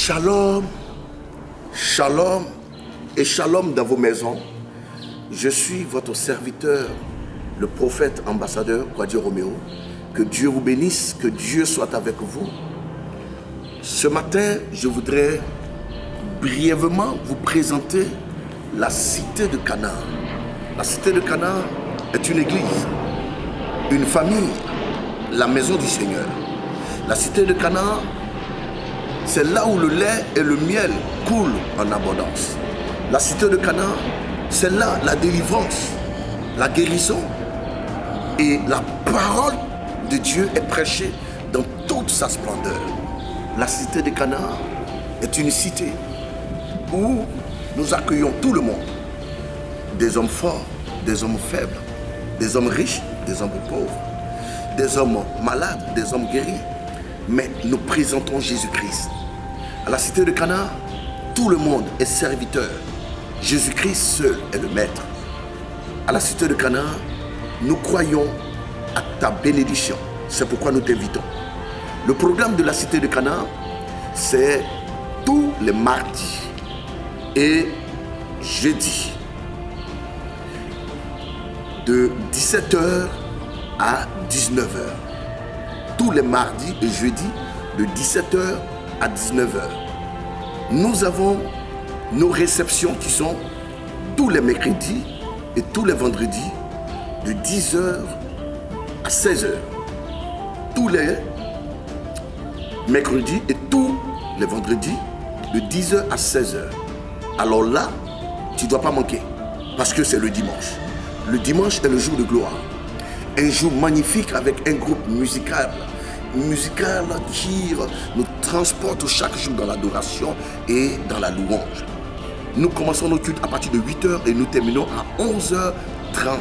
Shalom, shalom et shalom dans vos maisons. Je suis votre serviteur, le prophète ambassadeur Kwadwo Roméo. Que Dieu vous bénisse, que Dieu soit avec vous. Ce matin, je voudrais brièvement vous présenter la cité de Canaan. La cité de Canaan est une église, une famille, la maison du Seigneur. La cité de Canaan, c'est là où le lait et le miel coulent en abondance. La cité de Canaan, c'est là la délivrance, la guérison et la parole de Dieu est prêchée dans toute sa splendeur. La cité de Canaan est une cité où nous accueillons tout le monde. Des hommes forts, des hommes faibles, des hommes riches, des hommes pauvres, des hommes malades, des hommes guéris. Mais nous présentons Jésus-Christ. À la cité de Canaan, tout le monde est serviteur. Jésus-Christ seul est le maître. À la cité de Canaan, nous croyons à ta bénédiction. C'est pourquoi nous t'invitons. Le programme de la cité de Canaan, c'est tous les mardis et jeudis de 17h à 19h. Tous les mardis et jeudis de 17h à 19h. Nous avons nos réceptions qui sont tous les mercredis et tous les vendredis de 10h à 16h. Tous les mercredis et tous les vendredis de 10h à 16h. Alors là, tu ne dois pas manquer parce que c'est le dimanche. Le dimanche est le jour de gloire. Un jour magnifique avec un groupe musical qui nous transporte chaque jour dans l'adoration et dans la louange. Nous commençons nos cultes à partir de 8h et nous terminons à 11h30.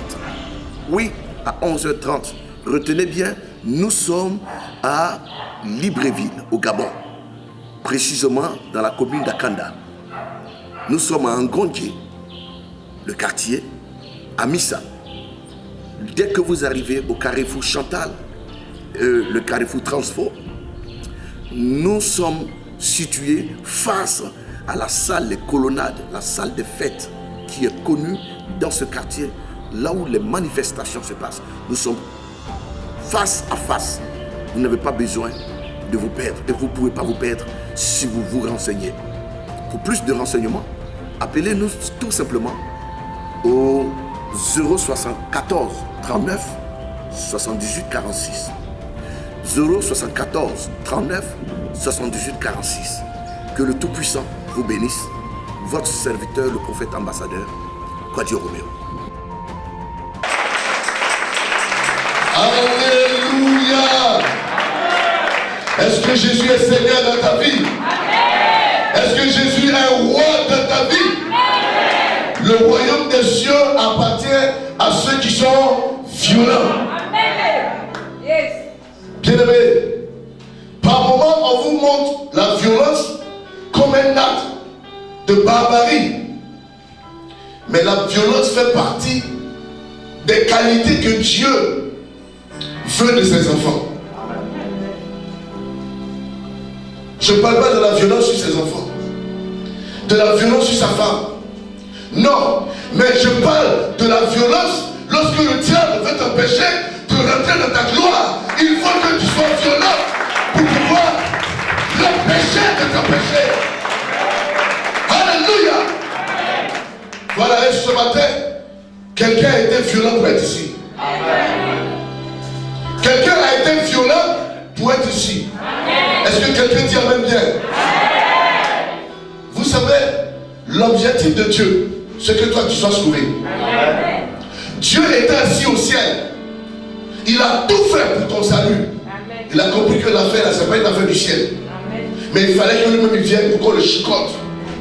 Oui, à 11h30. Retenez bien, nous sommes à Libreville, au Gabon. Précisément dans la commune d'Akanda. Nous sommes à Ngondje, le quartier, à Missa. Dès que vous arrivez au carrefour Chantal, le carrefour Transfo, nous sommes situés face à la salle des colonnades, la salle des fêtes qui est connue dans ce quartier, là où les manifestations se passent. Nous sommes face à face. Vous n'avez pas besoin de vous perdre et vous ne pouvez pas vous perdre si vous vous renseignez. Pour plus de renseignements, appelez-nous tout simplement au 074 39 78 46. 074 39 78 46. Que le Tout-Puissant vous bénisse. Votre serviteur, le prophète ambassadeur Kwadwo Roméo. Alléluia. Est-ce que Jésus est Seigneur dans ta vie? Est-ce que Jésus est roi dans ta vie? Le royaume des cieux appartient à ceux qui sont violents. Bien-aimés, par moments on vous montre la violence comme un acte de barbarie. Mais la violence fait partie des qualités que Dieu veut de ses enfants. Je ne parle pas de la violence sur ses enfants, de la violence sur sa femme. Non, mais je parle de la violence lorsque le diable veut t'empêcher de rentrer dans ta gloire. Il faut que tu sois violent pour pouvoir l'empêcher de t'empêcher. Alléluia. Voilà, et ce matin, quelqu'un a été violent pour être ici. Quelqu'un a été violent pour être ici. Est-ce que quelqu'un dit amen bien? Vous savez, l'objectif de Dieu, c'est que toi tu sois sauvé. Dieu était assis au ciel. Il a tout fait pour ton salut. Il a compris que l'affaire, ce n'est pas une affaire du ciel. Mais il fallait que lui-même vienne pour qu'on le chicote,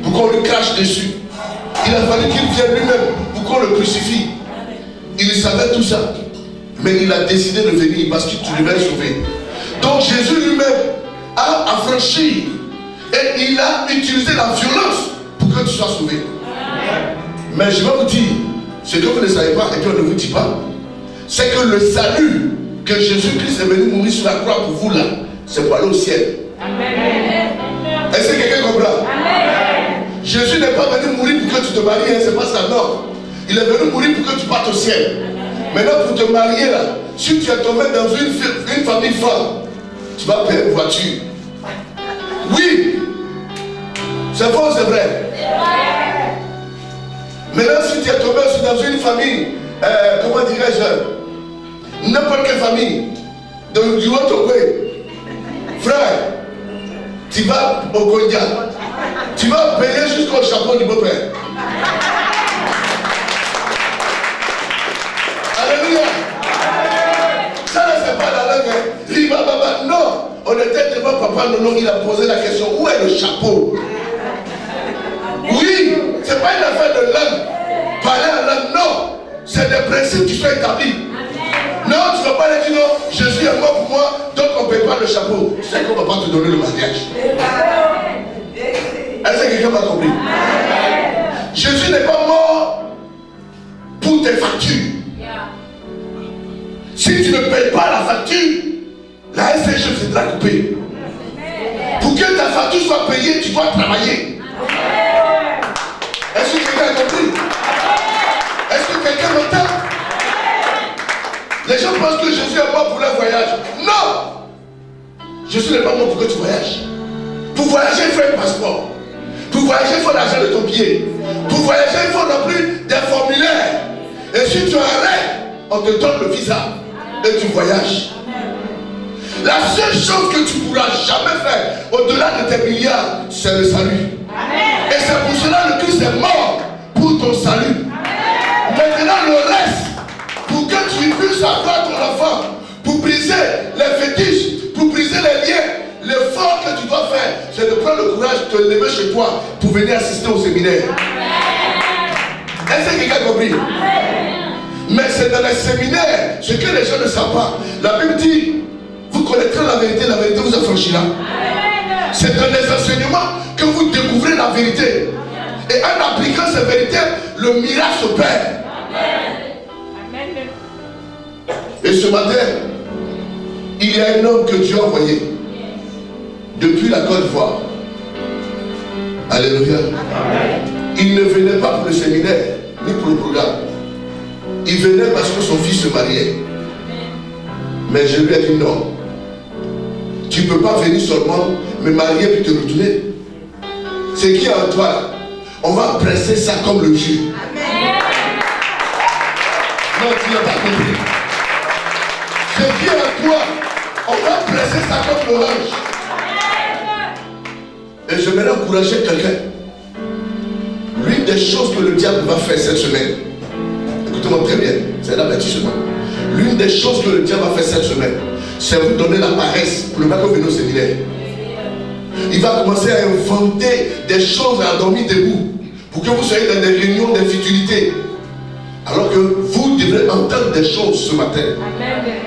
pour qu'on lui crache dessus. Il a fallu qu'il vienne lui-même pour qu'on le crucifie. Il savait tout ça. Mais il a décidé de venir parce que tu devais le sauver. Donc Jésus lui-même a affranchi et il a utilisé la violence pour que tu sois sauvé. Mais je vais vous dire, ce que vous ne savez pas et qu'on ne vous dit pas, c'est que le salut que Jésus-Christ est venu mourir sur la croix pour vous là, c'est pour aller au ciel. Amen. Est-ce que quelqu'un comprend pas venu mourir pour que tu te maries, hein, c'est pas ça, non. Il est venu mourir pour que tu partes au ciel. Maintenant, pour te marier là, si tu es tombé dans une famille femme, tu vas payer une voiture. Oui. C'est faux, c'est vrai. Maintenant, si tu es tombé aussi dans une famille, comment dirais-je, n'importe quelle famille, donc du autre côté, frère, tu vas au Kondia, tu vas payer jusqu'au chapeau du beau-père. Alléluia. Ça, c'est pas la langue. Riba, baba. Non. On était devant papa Nono, il a posé la question, où est le chapeau? Oui, c'est pas une affaire de langue. Parler en langue, non. C'est des principes qui sont établis. Non, tu ne vas pas dire non, Jésus est mort pour moi, donc on ne paye pas le chapeau. Tu sais qu'on ne va pas te donner le mariage. Est-ce que quelqu'un m'a compris? Jésus n'est pas mort pour tes factures. Si tu ne payes pas la facture, la SCG viendra couper. Pour que ta facture soit payée, tu dois travailler. Est-ce que quelqu'un a compris? Est-ce que quelqu'un m'entend? Les gens pensent que Jésus est mort pour leur voyage. Non! Jésus n'est pas mort pour que tu voyages. Pour voyager, il faut un passeport. Pour voyager, il faut l'argent de ton billet. Pour voyager, il faut non plus des formulaires. Et si tu arrêtes, on te donne le visa. Et tu voyages. La seule chose que tu ne pourras jamais faire au-delà de tes milliards, c'est le salut. Et c'est pour cela que le Christ est mort pour ton salut. Maintenant le reste, pour que tu puisses avoir ton enfant, pour briser les fétiches, pour briser les liens, l'effort que tu dois faire, c'est de prendre le courage de te lever chez toi pour venir assister au séminaire. Est-ce que quelqu'un a compris? Mais c'est dans les séminaires, ce que les gens ne savent pas. La Bible dit, vous connaîtrez la vérité vous affranchira. C'est dans les enseignements que vous découvrez la vérité. Et en appliquant cette vérité, le miracle s'opère. Et ce matin, il y a un homme que Dieu a envoyé depuis la Côte d'Ivoire. Alléluia. Il ne venait pas pour le séminaire, ni pour le programme. Il venait parce que son fils se mariait. Mais je lui ai dit non. Tu ne peux pas venir seulement me marier puis te retourner. C'est qui est en toi là? On va presser ça comme le jus. Non, tu n'as pas compris. Ce qui est en toi, on va presser ça comme l'orange. Et je vais encourager quelqu'un. L'une des choses que le diable va faire cette semaine, écoutez-moi très bien, c'est l'avertissement. L'une des choses que le diable va faire cette semaine, c'est vous donner la paresse pour ne pas que vous venez au séminaire. Il va commencer à inventer des choses à dormir debout pour que vous soyez dans des réunions de futilités. Alors que vous devrez entendre des choses ce matin.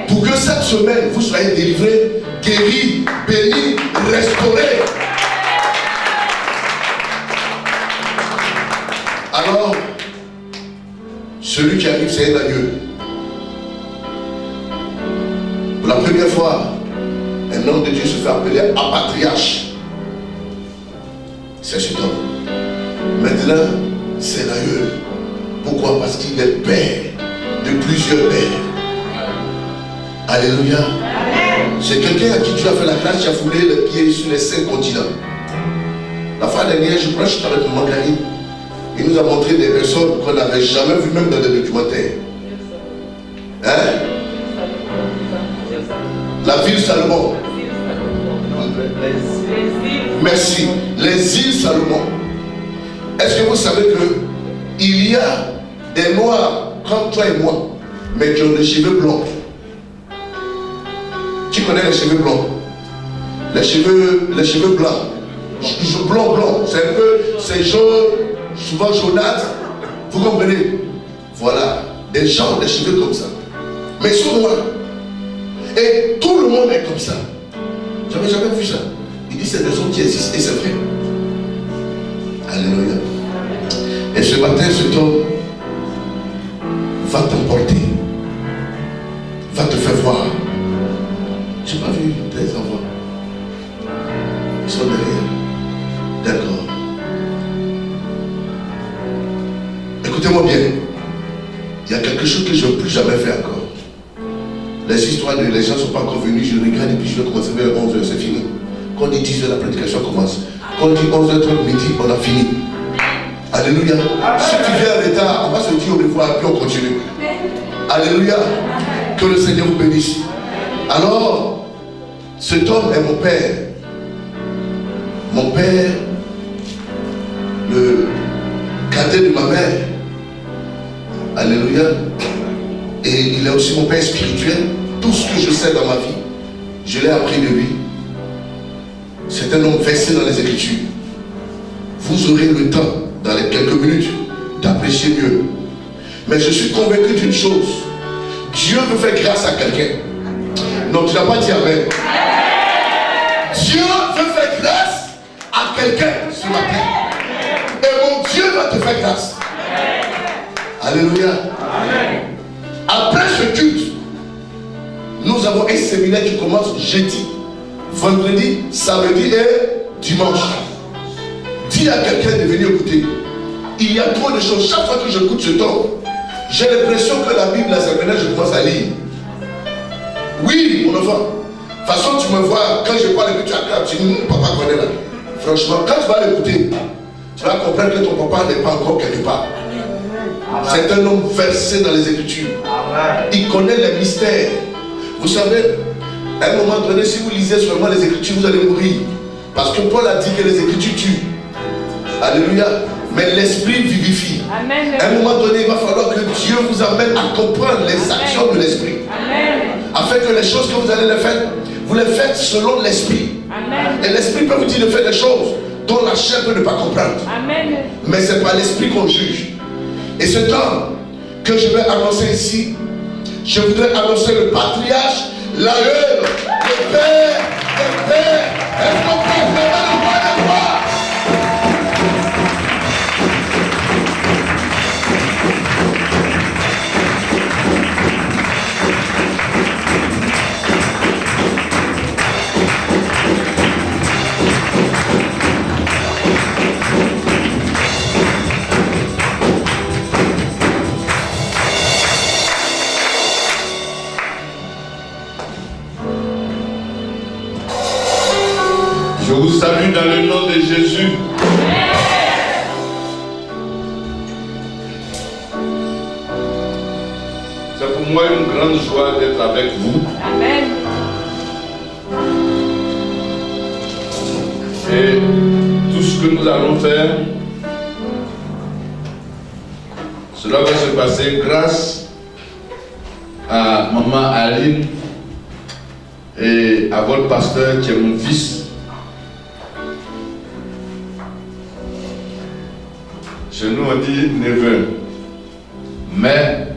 Pour que cette semaine, vous soyez délivrés, guéris, bénis, restaurés. Alors, celui qui arrive, c'est un agneau. Pour la première fois, un homme de Dieu se fait appeler patriarche. C'est cet homme. Maintenant, c'est l'aïeul. Pourquoi? Parce qu'il est père de plusieurs pères. Alléluia. C'est quelqu'un à qui tu as fait la grâce, tu as foulé les pieds sur les 5 continents. La fois dernière, je crois que je suis avec Mangarine. Il nous a montré des personnes qu'on n'avait jamais vues, même dans des documentaires. Hein? La ville Salomon. Merci. Les îles Salomon. Est-ce que vous savez qu'il y a des noirs comme toi et moi, mais qui ont des cheveux blancs? Qui connaît les cheveux blancs? Les cheveux blancs. Blanc. C'est un peu, c'est jaune, souvent jaunâtre. Vous comprenez? Voilà. Des gens ont des cheveux comme ça. Mais ils sont noirs. Et tout le monde est comme ça. J'avais jamais vu ça. Il dit c'est des hommes qui existent et c'est vrai. Alléluia. Et ce matin, cet homme va t'emporter, va te faire voir. Je n'ai pas vu tes enfants. Ils sont derrière. D'accord. Écoutez-moi bien. Il y a quelque chose que je ne veux plus jamais faire encore. Les histoires de les gens ne sont pas encore venus, je regarde et puis je vais commencer vers 11h, c'est fini. Quand on dit 10h, la prédication commence. Quand on dit 11h30 midi, on a fini. Alléluia. Si tu viens en retard, on va se dire au revoir et puis on continue. Alléluia. Que le Seigneur vous bénisse. Alors, cet homme est mon père. Mon père, le cadet de ma mère. Alléluia. Et il est aussi mon père spirituel. Tout ce que je sais dans ma vie, je l'ai appris de lui. C'est un homme versé dans les Écritures. Vous aurez le temps, dans les quelques minutes, d'apprécier mieux. Mais je suis convaincu d'une chose. Dieu veut faire grâce à quelqu'un. Non, tu n'as pas dit amen. Dieu veut faire grâce à quelqu'un ce matin. Et mon Dieu va te faire grâce. Alléluia. Après ce culte, nous avons un séminaire qui commence jeudi, vendredi, samedi et dimanche. Dis à quelqu'un de venir écouter. Il y a trop de choses. Chaque fois que j'écoute ce temps, j'ai l'impression que la Bible, là, c'est maintenant que je commence à lire. Oui, mon enfant. De toute façon, tu me vois, quand je parle et que tu acclapes, tu dis, papa connaît là. Franchement, quand tu vas l'écouter, tu vas comprendre que ton papa n'est pas encore quelque part. C'est un homme versé dans les Écritures. Il connaît les mystères. Vous savez, à un moment donné, si vous lisez seulement les Écritures, vous allez mourir. Parce que Paul a dit que les Écritures tuent. Alléluia. Mais l'Esprit vivifie. Amen. À un moment donné, il va falloir que Dieu vous amène à comprendre les actions de l'Esprit. Afin que les choses que vous allez les faire, vous les faites selon l'Esprit. Et l'Esprit peut vous dire de faire des choses dont la chair peut ne pas comprendre. Amen. Mais c'est par l'Esprit qu'on juge. Et ce temps que je vais annoncer ici, je voudrais annoncer le patriarche, l'aïeul, le père, le père. Est-ce qu'on peut vraiment le roi des rois? Je vous salue dans le nom de Jésus. C'est pour moi une grande joie d'être avec vous. Amen. Et tout ce que nous allons faire, cela va se passer grâce à maman Aline et à votre pasteur qui est mon fils. Chez nous on dit neveu. Mais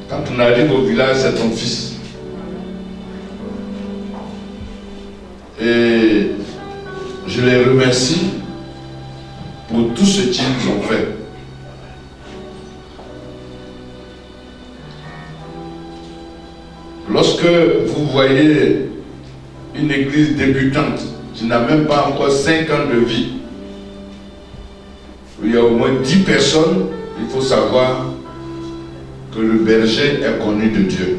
quand on arrive au village, c'est ton fils. Et je les remercie pour tout ce qu'ils ont fait. Lorsque vous voyez une église débutante qui n'a même pas encore 5 ans de vie, où il y a au moins 10 personnes, il faut savoir que le berger est connu de Dieu.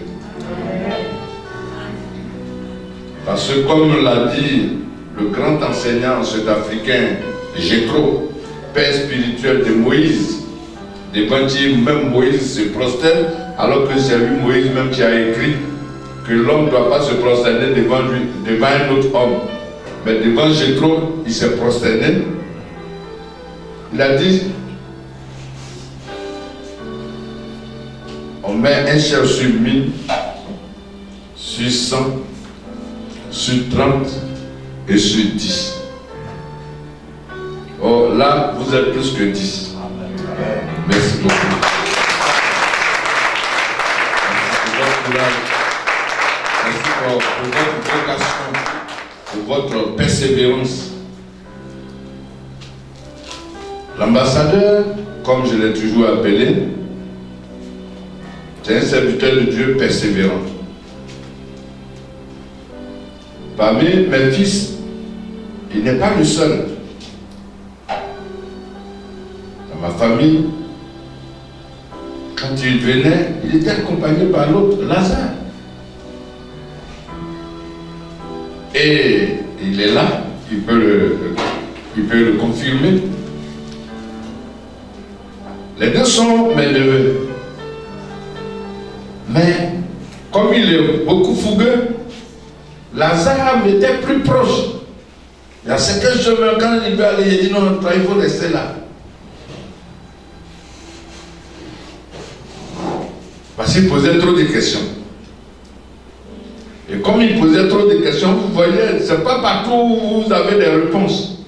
Parce que comme l'a dit le grand enseignant sud-africain Jétro, père spirituel de Moïse, devant qui même Moïse se prosterne, alors que c'est lui Moïse même qui a écrit que l'homme ne doit pas se prosterner devant lui, devant un autre homme. Mais devant Jétro, il s'est prosterné. Il a dit, on met un chef sur 1000, sur 100, sur 30 et sur 10. Or là, vous êtes plus que 10. Merci beaucoup. Merci pour votre vocation, pour votre persévérance. L'ambassadeur, comme je l'ai toujours appelé, c'est un serviteur de Dieu persévérant. Parmi mes fils, il n'est pas le seul. Dans ma famille, quand il venait, il était accompagné par l'autre, Lazare. Et il est là, il peut le confirmer. Les deux sont mes neveux. Mais comme il est beaucoup fougueux, Lazare m'était plus proche. Il y a certains chemins, quand il veut aller, il dit non, il faut rester là. Parce qu'il posait trop de questions. Et comme il posait trop de questions, vous voyez, ce n'est pas partout où vous avez des réponses.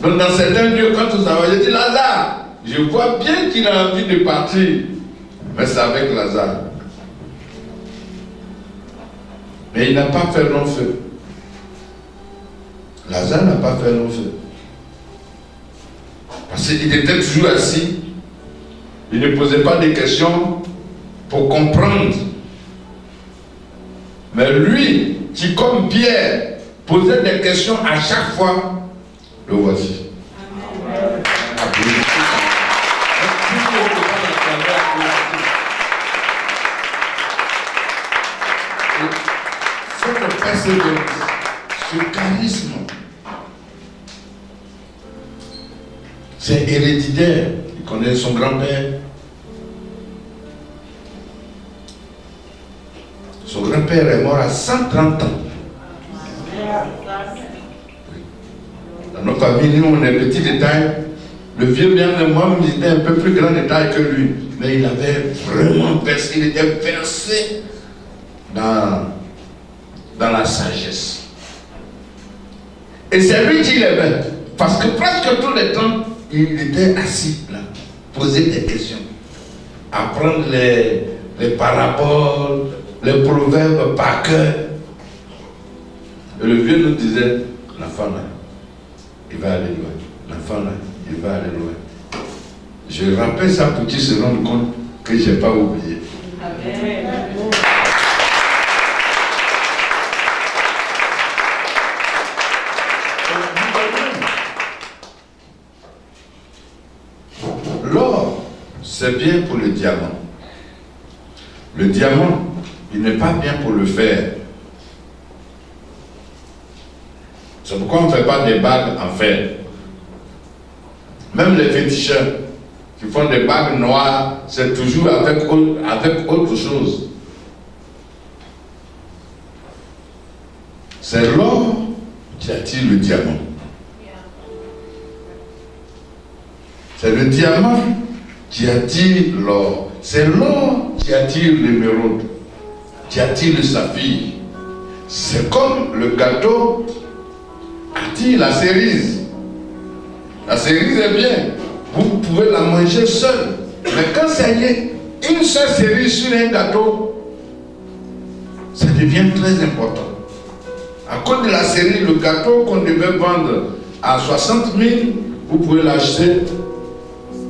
Donc dans certains lieux, quand vous avez dit Lazare, je vois bien qu'il a envie de partir. Mais c'est avec Lazare. Mais il n'a pas fait long feu. Lazare n'a pas fait long feu. Parce qu'il était toujours assis. Il ne posait pas de questions pour comprendre. Mais lui, qui comme Pierre, posait des questions à chaque fois, le voici. Amen. Cette persévérance, ce charisme, c'est héréditaire. Il connaît son grand-père. Son grand-père est mort à 130 ans. Dans nos familles, nous, on est petit détail. Le vieux bien de moi, il était un peu plus grand détail que lui. Mais il avait vraiment versé, il était versé dans la sagesse. Et c'est lui qui l'aimait. Parce que presque tout le temps, il était assis là, poser des questions, apprendre les paraboles, les proverbes par cœur. Et le vieux nous disait, l'enfant là, il va aller loin. L'enfant là, il va aller loin. Je rappelle ça pour qu'il se rende compte que je n'ai pas oublié. Amen. L'or, c'est bien pour le diamant. Le diamant, il n'est pas bien pour le fer. C'est pourquoi on ne fait pas des bagues en fer. Même les féticheurs qui font des bagues noires, c'est toujours avec autre chose. C'est l'or qui attire le diamant. C'est le diamant qui attire l'or. C'est l'or qui attire l'émeraude, qui attire le saphir. C'est comme le gâteau attire la cerise. La cerise est bien, vous pouvez la manger seule. Mais quand ça y est, une seule cerise sur un gâteau, ça devient très important. À cause de la cerise, le gâteau qu'on devait vendre à 60 000, vous pouvez l'acheter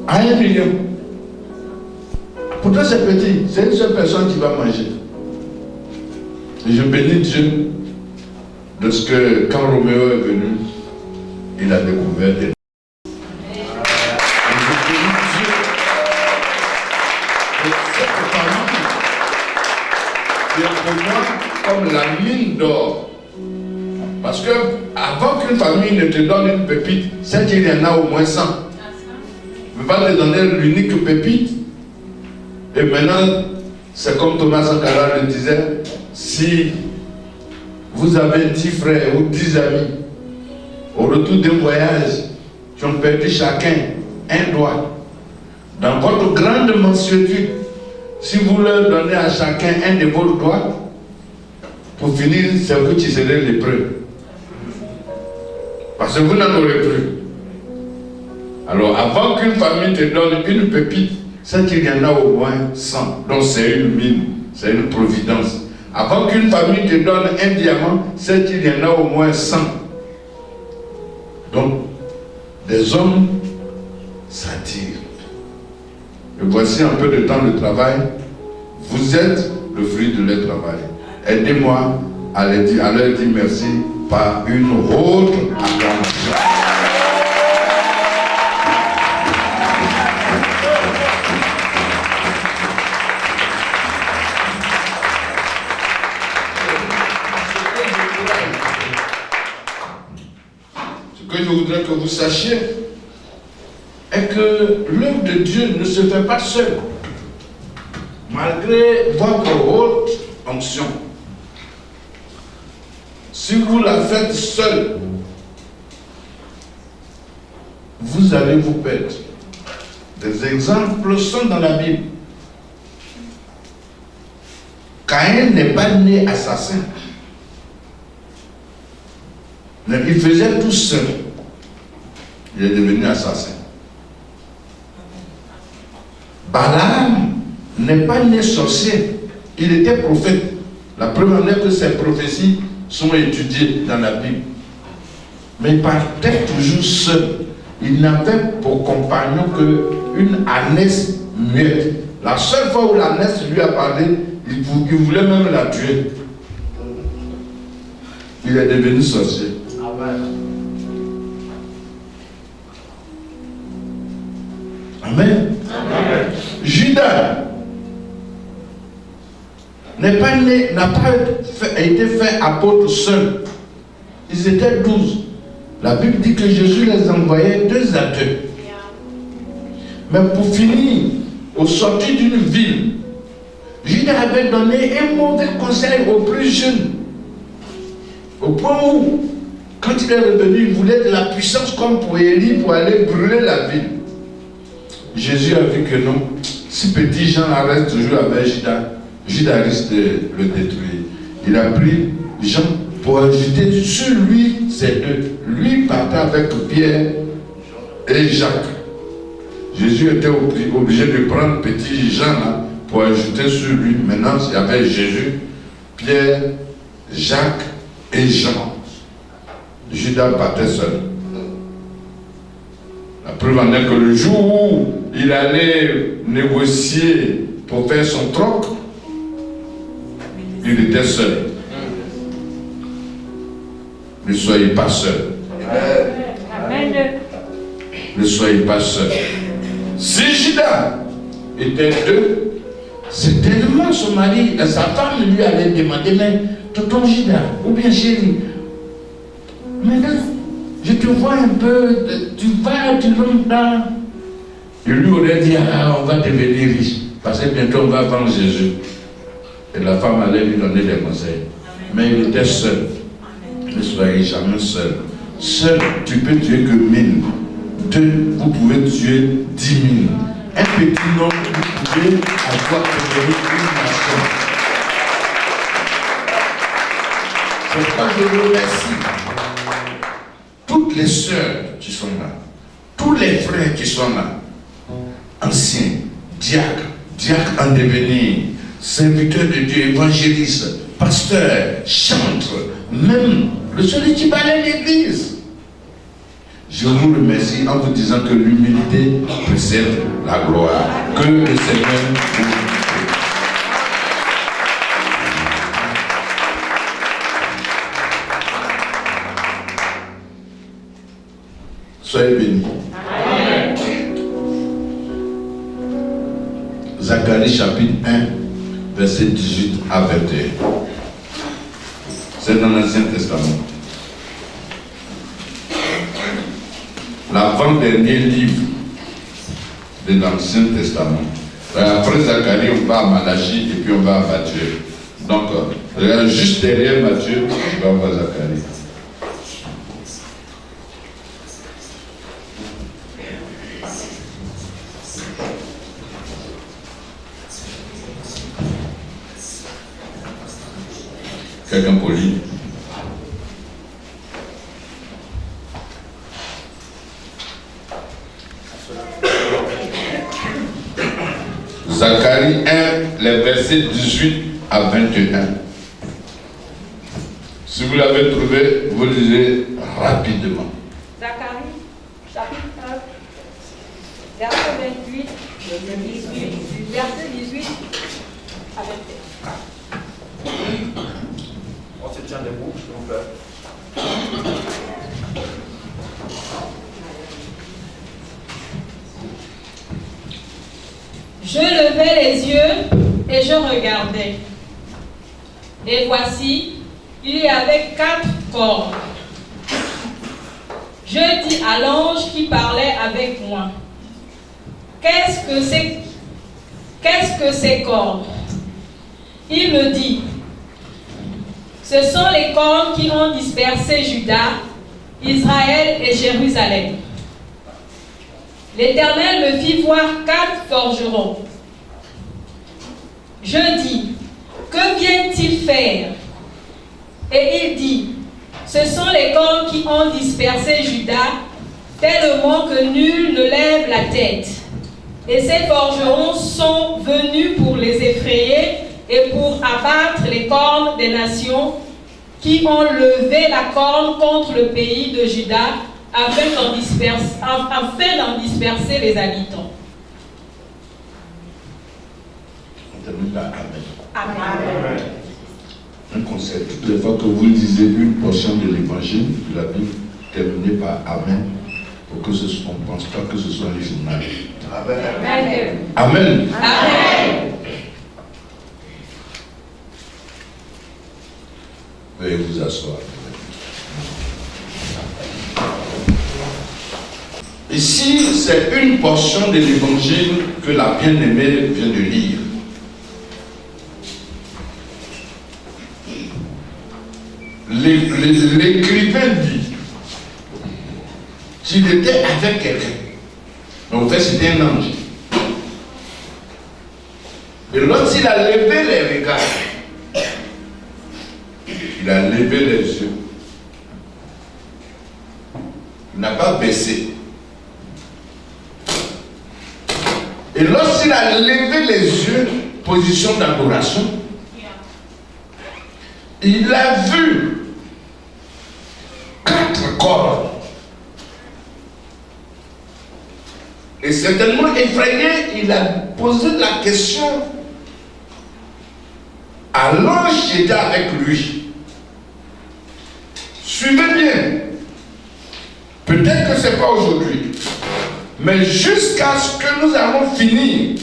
à 1 million. Pourtant c'est petit, c'est une seule personne qui va manger. Et je bénis Dieu de ce que quand Roméo est venu, il a découvert des... Et je bénis Dieu de cette famille qui est pour moi comme la mine d'or. Parce que avant qu'une famille ne te donne une pépite, c'est qu'il y en a au moins 100. Ne peut pas te donner l'unique pépite. Et maintenant, c'est comme Thomas Sankara le disait, si vous avez 10 frères ou 10 amis, au retour d'un voyage, qui ont perdu chacun un doigt, dans votre grande mansuétude, si vous leur donnez à chacun un de vos doigts, pour finir, c'est vous qui serez lépreux. Parce que vous n'en aurez plus. Alors, avant qu'une famille te donne une pépite, c'est qu'il y en a au moins 100. Donc, c'est une mine, c'est une providence. Avant qu'une famille te donne un diamant, c'est qu'il y en a au moins 100. Donc, des hommes s'attirent. Et voici un peu de temps de travail. Vous êtes le fruit de leur travail. Aidez-moi à leur dire merci par une autre acclamation. que je voudrais que vous sachiez est que l'œuvre de Dieu ne se fait pas seule. Malgré votre haute onction, si vous la faites seule, vous allez vous perdre. Des exemples sont dans la Bible. Caïn n'est pas né assassin. Mais il faisait tout seul. Il est devenu assassin. Balaam n'est pas né sorcier. Il était prophète. La preuve en est que ses prophéties sont étudiées dans la Bible. Mais il partait toujours seul. Il n'avait pour compagnon qu'une ânesse muette. La seule fois où l'ânesse lui a parlé, il voulait même la tuer. Il est devenu sorcier. Amen. Amen. Amen. Judas n'a pas été fait apôtre seul. Ils étaient 12. La Bible dit que Jésus les envoyait 2 à 2. Mais pour finir, au sortir d'une ville, Judas avait donné un mauvais conseil aux plus jeunes. Au point où, quand il est revenu, il voulait de la puissance comme pour Élie pour aller brûler la ville. Jésus a vu que non. Si petit Jean reste toujours avec Judas, Judas risque de le détruire. Il a pris Jean pour ajouter sur lui ces 2. Lui partait avec Pierre et Jacques. Jésus était obligé de prendre petit Jean là, pour ajouter sur lui. Maintenant, il y avait Jésus, Pierre, Jacques et Jean. Judas partait seul. La preuve en est que le jour où il allait négocier pour faire son troc, il était seul. Ne soyez pas seul. Amen. Ne soyez pas seul. Si Judas était 2, certainement son mari, sa femme lui allait demander, mais tonton Judas, ou bien chérie, maintenant, je te vois un peu, tu rentres dans. Il lui aurait dit, ah, on va devenir riche, parce que bientôt on va vendre Jésus. Et la femme allait lui donner des conseils. Mais il était seul. Ne soyez jamais seul. Seul, tu peux tuer que 1000. 2, vous pouvez tuer 10 000. Un petit nombre, vous pouvez avoir devenir une nation. C'est pourquoi je vous remercie. Toutes les sœurs qui sont là, tous les frères qui sont là, anciens, diacres en devenir, serviteurs de Dieu, évangélistes, pasteurs, chantres, même celui qui balaye l'église. Je vous remercie en vous disant que l'humilité précède la gloire. Que le Seigneur vous bénisse. Soyez bénis. Amen. Zacharie chapitre 1, verset 18 à 21. C'est dans l'Ancien Testament. L'avant-dernier livre de l'Ancien Testament. Après Zacharie, on va à Malachie et puis on va à Matthieu. Donc, juste derrière Matthieu, on va voir Zacharie. Quelqu'un pour lire? Zacharie 1, les versets 18 à 21. Si vous l'avez trouvé, vous lisez rapidement. Zacharie, chapitre 1, verset 28, verset 18 à 21. On se tient debout, s'il vous plaît. Je levai les yeux et je regardais. Et voici, il y avait 4 corps. Je dis à l'ange qui parlait avec moi, qu'est-ce que ces cornes? Il me dit, ce sont les cornes qui ont dispersé Juda, Israël et Jérusalem. L'Éternel me fit voir 4 forgerons. Je dis, que viennent-ils faire? Et il dit, ce sont les cornes qui ont dispersé Juda, tellement que nul ne lève la tête. Et ces forgerons sont venus pour les effrayer et pour abattre les cornes des nations qui ont levé la corne contre le pays de Juda afin d'en disperser les habitants. On termine par Amen. Amen. Un conseil, toutes les fois que vous lisez une portion de l'évangile de la Bible, terminez par Amen, pour que on ne pense pas que ce soit le journal. Amen. Amen. Amen. Amen. Veuillez vous asseoir. Ici, c'est une portion de l'évangile que la bien-aimée vient de lire. L'écrivain dit s'il était avec quelqu'un, mais en fait c'était un ange, et lorsqu'il a levé les regards, il a levé les yeux, il n'a pas baissé, et lorsqu'il a levé les yeux, position d'adoration, il a vu 4 corps. Et certainement effrayé, il a posé la question à l'ange qui était avec lui. Suivez bien. Peut-être que ce n'est pas aujourd'hui, mais jusqu'à ce que nous allons finir,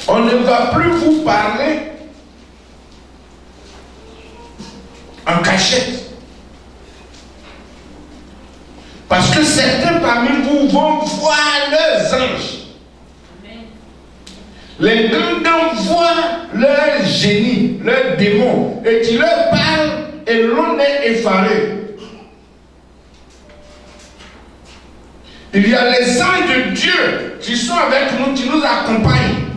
on ne va plus vous parler en cachette. Parce que certains parmi vous vont voir leurs anges. Amen. Les grands voient leurs génies, leurs démons, et qui leur parlent, et l'on est effaré. Il y a les anges de Dieu qui sont avec nous, qui nous accompagnent.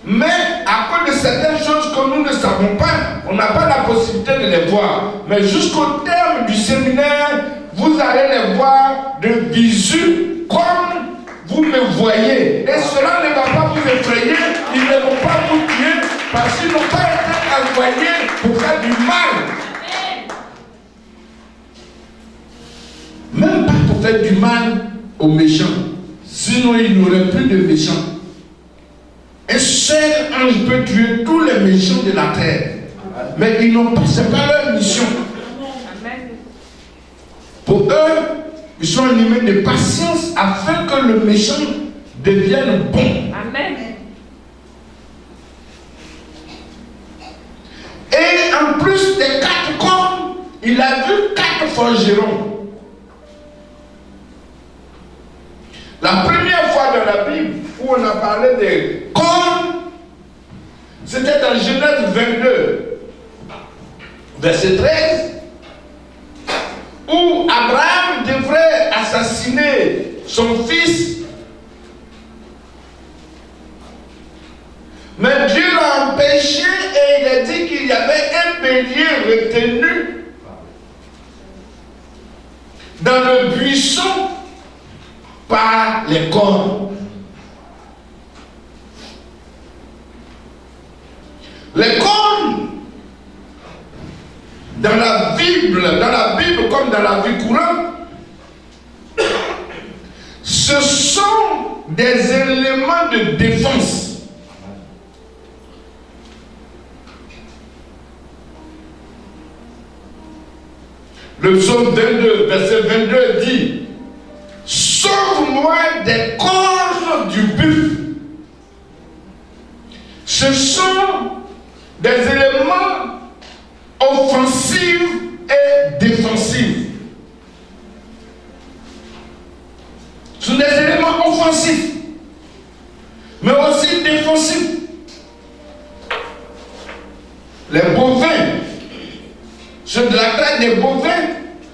Mais à cause de certaines choses que nous ne savons pas, on n'a pas la possibilité de les voir. Mais jusqu'au terme du séminaire, vous allez les voir de visu comme vous me voyez. Et cela ne va pas vous effrayer, ils ne vont pas vous tuer parce qu'ils n'ont pas été envoyés pour faire du mal. Même pas pour faire du mal aux méchants. Sinon il n'y aurait plus de méchants. Un seul ange peut tuer tous les méchants de la terre. Mais ils n'ont pas, c'est pas leur mission. Pour eux, ils sont animés de patience afin que le méchant devienne bon. Amen. Et en plus des 4 cornes, il a vu 4 forgerons. La première fois dans la Bible où on a parlé des cornes, c'était dans Genèse 22, verset 13. Où Abraham devrait assassiner son fils, mais Dieu l'a empêché et il a dit qu'il y avait un bélier retenu dans le buisson par les cornes. Les cornes, dans la Bible comme dans la vie courante, ce sont des éléments de défense. Le psaume 22, verset 22 dit: sauve-moi des cornes du buffle. Ce sont des éléments offensifs et défensifs. offensifs, mais aussi défensifs. Les bovins, ceux de la traite des bovins,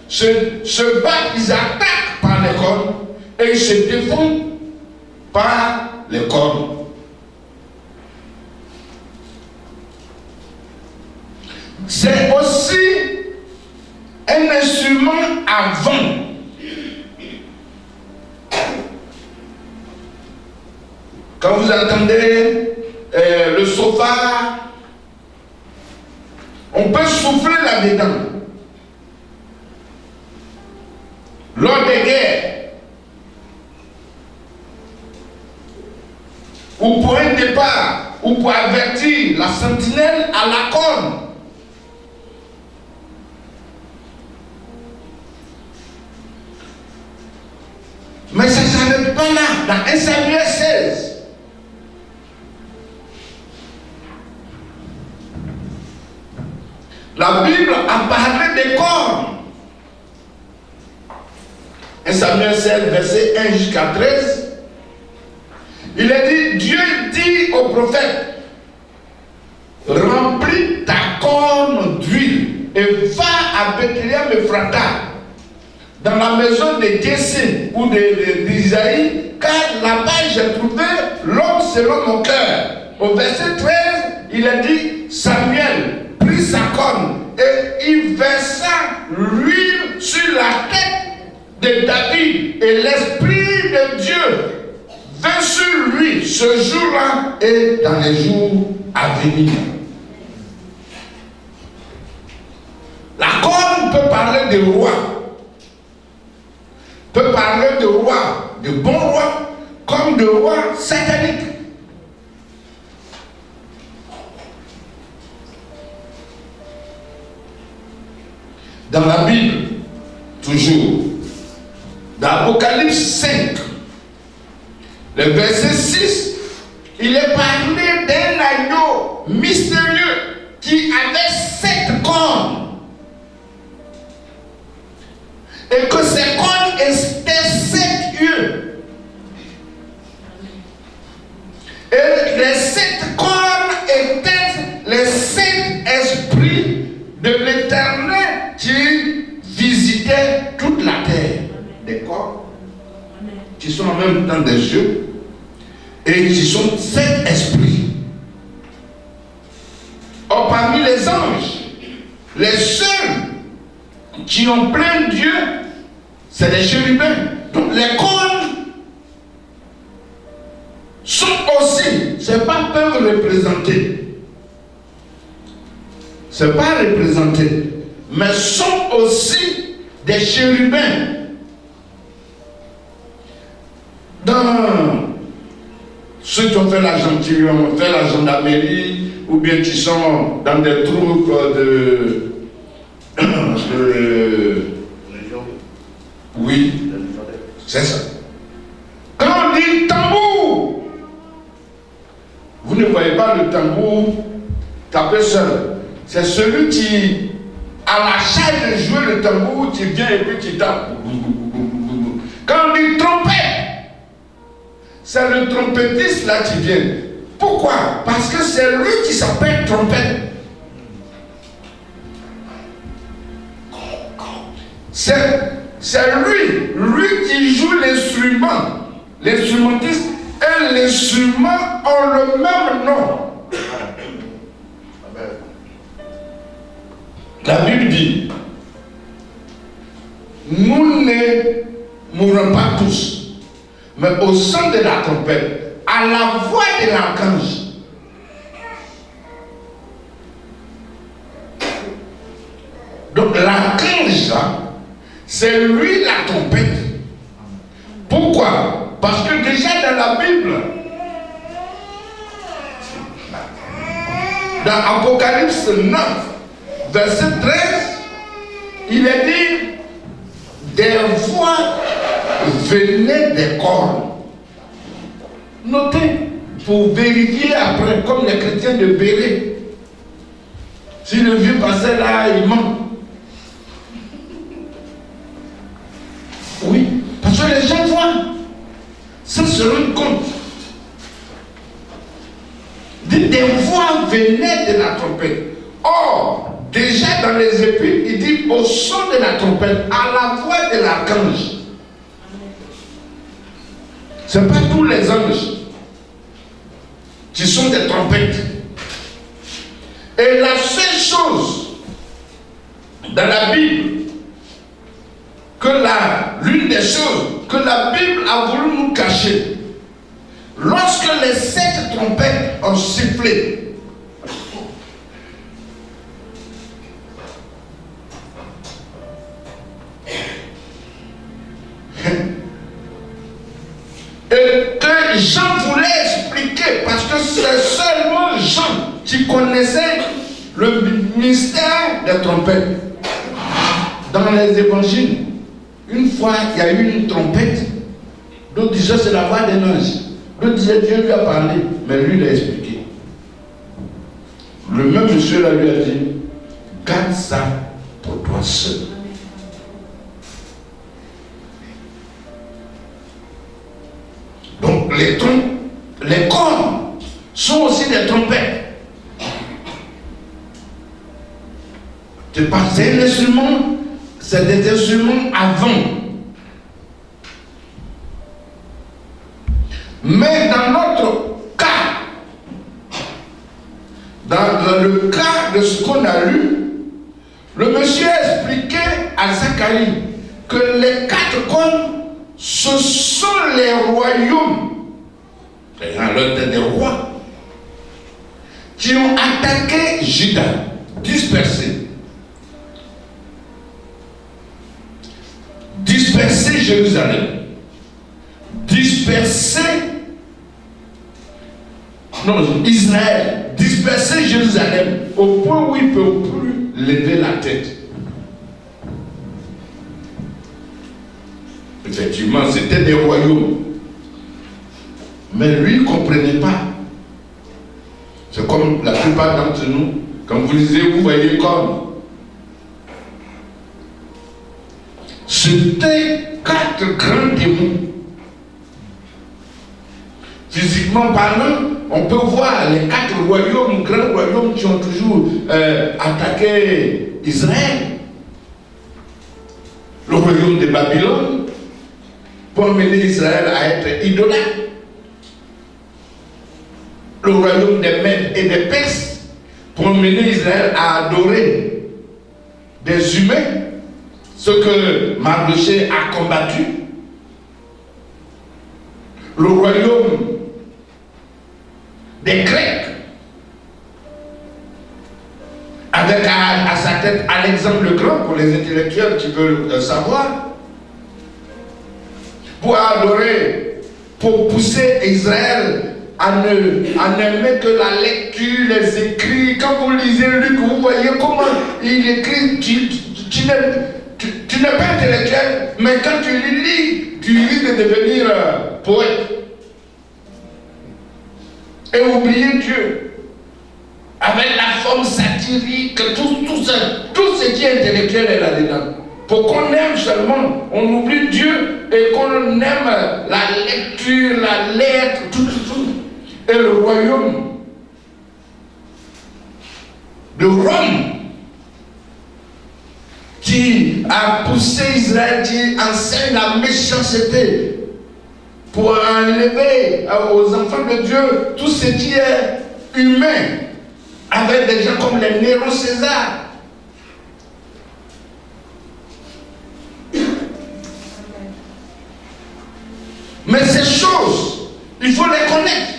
se battent, ils attaquent par les cornes et ils se défendent par les cornes. C'est aussi un instrument à vent. Quand vous entendez le sofa, on peut souffler là-dedans. Lors des guerres, ou pour un départ, ou pour avertir la sentinelle à la corne. Mais ça ne s'arrête pas là. Dans 1 Samuel 16, la Bible a parlé des cornes. 1 Samuel 16, verset 1 jusqu'à 13. Il a dit, Dieu dit au prophète, remplis ta corne d'huile et va à Bethléem Ephrata, dans la maison de Jessé ou d'Isaïe, car là-bas j'ai trouvé l'homme selon mon cœur. Au verset 13, il a dit, Samuel prit sa corne et il versa l'huile sur la tête de David, et l'Esprit de Dieu vint sur lui ce jour-là et dans les jours à venir. La corne peut parler de roi, peut parler de roi, de bons rois, comme de rois sataniques. Dans la Bible, toujours, dans Apocalypse 5, le verset 6, il est parlé d'un agneau mystérieux qui avait 7 cornes. Et que ces cornes étaient 7 yeux. Et les 7 cornes étaient les 7 esprits de l'Éternel qui visitaient toute la terre. Des cornes qui sont en même temps des yeux et qui sont 7 esprits. Or, parmi les anges, les seuls qui ont plein Dieu, c'est les chérubins. Donc les cornes sont aussi, c'est pas peuvent représenter, c'est pas représenter, mais sont aussi des chérubins. Dans ceux qui ont fait la gendarmerie, ou bien qui sont dans des troupes oui, c'est ça. Quand on dit tambour, vous ne voyez pas le tambour taper seul. C'est celui qui a la charge de jouer le tambour, qui vient et puis qui tape. Quand on dit trompette, c'est le trompettiste là qui vient. Pourquoi? Parce que c'est lui qui s'appelle trompette. C'est lui qui joue l'instrument. L'instrumentiste et l'instrument ont le même nom. La Bible dit, nous ne mourrons pas tous, mais au son de la trompette, à la voix de l'archange. Donc l'archange là, c'est lui la trompette. Pourquoi? Parce que déjà dans la Bible, dans Apocalypse 9, verset 13, il est dit, des voix venaient des cornes. Notez, pour vérifier après, comme les chrétiens de Béret. Si le vieux passait là, il ment. Oui, parce que les gens voient. Ce se rendre compte. Des voix venaient de la trompette. Or, déjà dans les Épîtres, il dit au son de la trompette, à la voix de l'archange. Ce n'est pas tous les anges qui sont des trompettes. Et la seule chose dans la Bible, l'une des choses que la Bible a voulu nous cacher, lorsque les 7 trompettes ont sifflé, et que Jean voulait expliquer, parce que c'est seulement Jean qui connaissait le mystère des trompettes. Dans les évangiles, une fois il y a eu une trompette, d'autres disaient c'est la voix d'un ange, d'autres disaient Dieu lui a parlé, mais lui il a expliqué. Le même monsieur là lui a dit, garde ça pour toi seul. Donc les cornes sont aussi des trompettes. C'est un instrument, c'est des instruments à vent. Mais dans notre cas, dans le cas de ce qu'on a lu, le monsieur a expliqué à Zacharie que les 4 cornes, ce sont les royaumes, des rois, qui ont attaqué Juda, dispersé Jérusalem, Israël, disperser Jérusalem au point où il ne peut plus lever la tête. Effectivement, c'était des royaumes. Mais lui, il ne comprenait pas. C'est comme la plupart d'entre nous, quand vous lisez, vous voyez comme c'était 4 grands démons. Physiquement parlant, on peut voir les 4 royaumes, grands royaumes qui ont toujours attaqué Israël. Le royaume de Babylone, pour mener Israël à être idolâtre. Le royaume des Mèdes et des Perses, pour mener Israël à adorer des humains, ce que Mardochée a combattu. Le royaume des Grecs, avec à sa tête Alexandre le Grand, pour les intellectuels qui veulent savoir, pour adorer, pour pousser Israël à n'aimer que la lecture, les écrits. Quand vous lisez Luc, vous voyez comment il écrit. Tu n'es pas intellectuel, mais quand tu lis, tu risques de devenir poète. Et oublier Dieu. Avec la forme satirique, tout ce qui est intellectuel est là-dedans. Pour qu'on aime seulement, on oublie Dieu et qu'on aime la lecture, la lettre, tout. Et le royaume de Rome qui a poussé Israël, qui enseigne la méchanceté pour enlever aux enfants de Dieu tout ce qui est humain, avec des gens comme les Néron César. Mais ces choses, il faut les connaître.